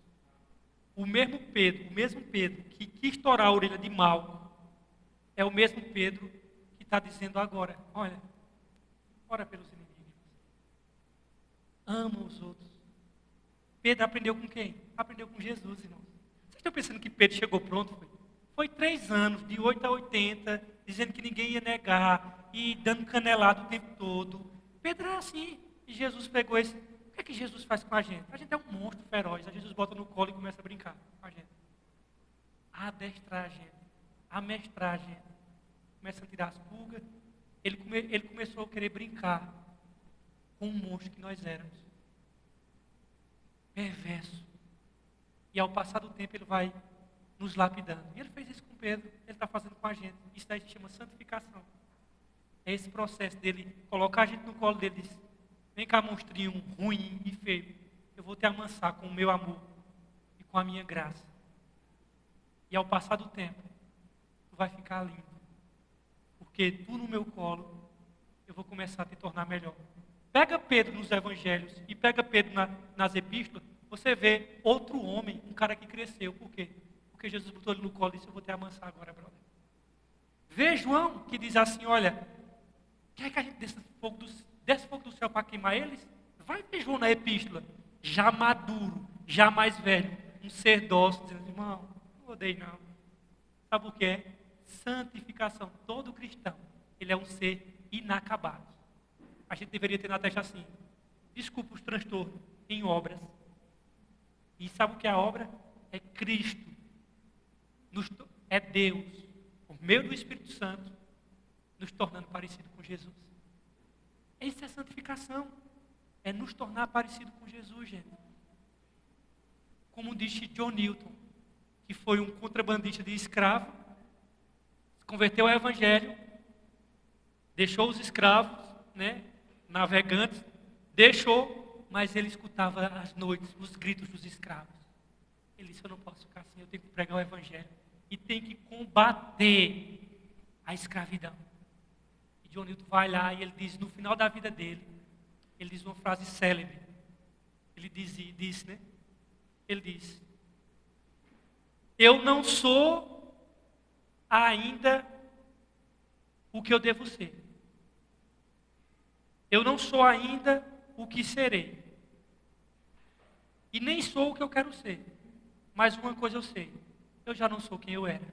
O mesmo Pedro que quis estourar a orelha de mal, é o mesmo Pedro que está dizendo agora, olha, ora pelos inimigos. Ama os outros. Pedro aprendeu com quem? Aprendeu com Jesus, irmãos. Vocês estão pensando que Pedro chegou pronto? Foi 3 anos, de 8 a 80, dizendo que ninguém ia negar, e dando canelada o tempo todo. Pedro era assim. E Jesus pegou esse... O que é que Jesus faz com a gente? A gente é um monstro feroz. A Jesus bota no colo e começa a brincar com a gente. A adestrar a gente. A mestrar a gente. Começa a tirar as pulgas. Ele começou a querer brincar com o monstro que nós éramos. Perverso. E ao passar do tempo ele vai nos lapidando. E ele fez isso com Pedro. Ele está fazendo com a gente. Isso daí se chama santificação. É esse processo dele colocar a gente no colo dele e dizer, vem cá, monstrinho ruim e feio. Eu vou te amansar com o meu amor e com a minha graça. E ao passar do tempo, tu vai ficar lindo. Porque tu no meu colo, eu vou começar a te tornar melhor. Pega Pedro nos evangelhos e pega Pedro nas epístolas, você vê outro homem, um cara que cresceu. Por quê? Porque Jesus botou ele no colo e disse, eu vou te amansar agora, brother. Vê João, que diz assim, olha, quer que a gente desce fogo do céu para queimar eles? Vai ver João na epístola, já maduro, já mais velho, um ser dócil, dizendo, irmão, não odeio não. Sabe o que é? Santificação. Todo cristão, ele é um ser inacabados. A gente deveria ter na testa assim: desculpa os transtornos em obras. E sabe o que é a obra? É Cristo. É Deus, por meio do Espírito Santo, nos tornando parecido com Jesus. Isso é santificação. É nos tornar parecido com Jesus, gente. Como disse John Newton, que foi um contrabandista de escravo, se converteu ao Evangelho, deixou os escravos, navegantes, deixou, mas ele escutava às noites os gritos dos escravos. Ele disse: eu não posso ficar assim, eu tenho que pregar o Evangelho e tenho que combater a escravidão. E John Newton vai lá e ele diz, no final da vida dele, ele diz uma frase célebre. Ele diz, Ele diz: eu não sou ainda o que eu devo ser. Eu não sou ainda o que serei. E nem sou o que eu quero ser. Mas uma coisa eu sei: eu já não sou quem eu era.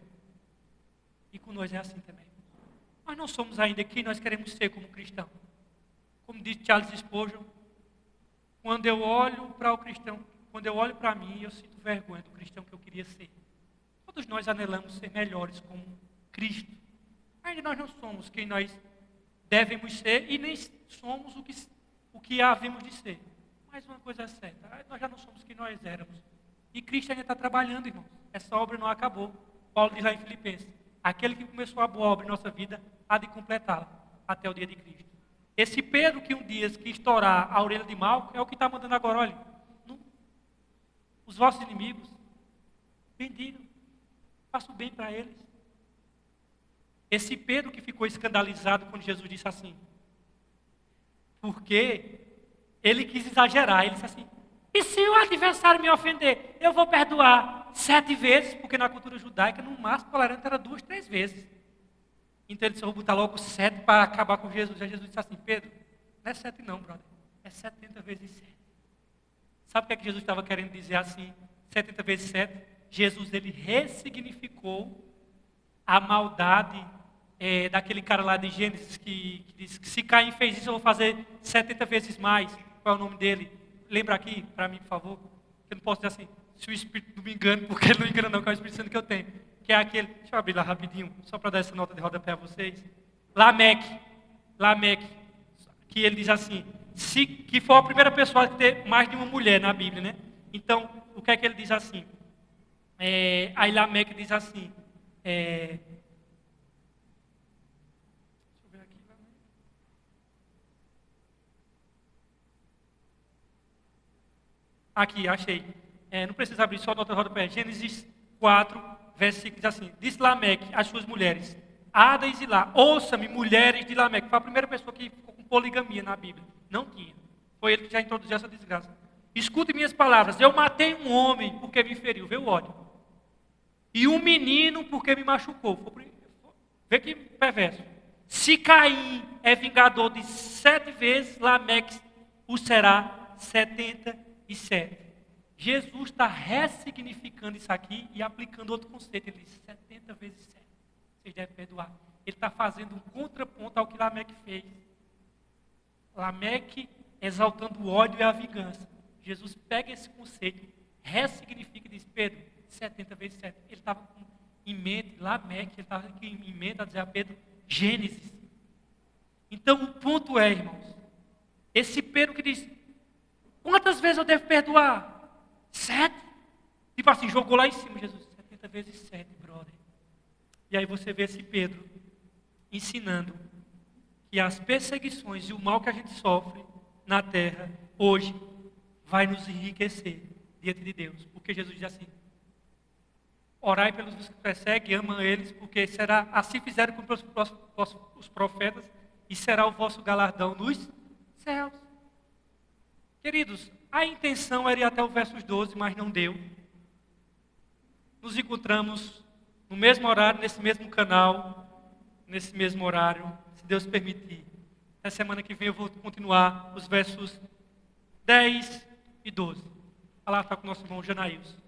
E com nós é assim também. Nós não somos ainda quem nós queremos ser como cristão. Como diz Charles Spurgeon, quando eu olho para o cristão, quando eu olho para mim, eu sinto vergonha do cristão que eu queria ser. Todos nós anelamos ser melhores como Cristo. Ainda nós não somos quem nós devemos ser e nem somos o que havemos de ser. Mas uma coisa é certa: nós já não somos quem nós éramos. E Cristo ainda está trabalhando, irmãos. Essa obra não acabou. Paulo diz lá em Filipenses: aquele que começou a boa obra em nossa vida há de completá-la até o dia de Cristo. Esse Pedro que um dia quis estourar a orelha de Malco é o que está mandando agora: olha, os vossos inimigos, bendigam, façam bem para eles. Esse Pedro que ficou escandalizado quando Jesus disse assim, porque ele quis exagerar. Ele disse assim: e se o adversário me ofender, eu vou perdoar 7 vezes, porque na cultura judaica, no máximo, tolerante era 2, 3 vezes. Então ele disse: eu vou botar logo 7 para acabar com Jesus. Aí Jesus disse assim: Pedro, não é 7 não, brother, é 70 vezes 7. Sabe o que é que Jesus estava querendo dizer assim, 70 vezes 7? Jesus, ele ressignificou a maldade daquele cara lá de Gênesis que diz que se Caim fez isso, eu vou fazer 70 vezes mais. Qual é o nome dele? Lembra aqui, para mim, por favor. Eu não posso dizer assim, se o Espírito não me engana, porque ele não engana não, que é o Espírito Santo que eu tenho. Que é aquele, deixa eu abrir lá rapidinho, só para dar essa nota de rodapé a vocês. Lameque, que ele diz assim, que foi a primeira pessoa a ter mais de uma mulher na Bíblia, né? Então, o que é que ele diz assim? Aí Lameque diz assim, deixa eu ver aqui, aqui, achei. Não precisa abrir, só nota de rodapé. Gênesis 4, versículo diz assim: diz Lameque às suas mulheres, Ada e Zilá, ouça-me, mulheres de Lameque. Foi a primeira pessoa que ficou com poligamia na Bíblia. Não tinha. Foi ele que já introduziu essa desgraça. Escute minhas palavras: eu matei um homem porque me feriu, vê o ódio. E um menino porque me machucou. Vê que perverso. Se Caim é vingador de 7 vezes, Lameque o será 77. Jesus está ressignificando isso aqui e aplicando outro conceito. Ele diz 70 vezes 7. Vocês devem perdoar. Ele está fazendo um contraponto ao que Lameque fez. Lameque exaltando o ódio e a vingança. Jesus pega esse conceito, ressignifica e diz: Pedro, 70 vezes 7. Ele estava em mente, Lameque, ele estava em mente a dizer a Pedro, Gênesis. Então o ponto é, irmãos, esse Pedro que diz: quantas vezes eu devo perdoar? 7? Tipo assim, jogou lá em cima, Jesus, 70 vezes 7, brother. E aí você vê esse Pedro ensinando que as perseguições e o mal que a gente sofre na terra, hoje, vai nos enriquecer diante de Deus. Porque Jesus diz assim: orai pelos que perseguem, amam eles, porque será, assim fizeram com os profetas, e será o vosso galardão nos céus. Queridos, a intenção era ir até o versos 12, mas não deu. Nos encontramos no mesmo horário, nesse mesmo canal, nesse mesmo horário, se Deus permitir. Na semana que vem eu vou continuar os versos 10 e 12. Lá está com o nosso irmão Janaílson.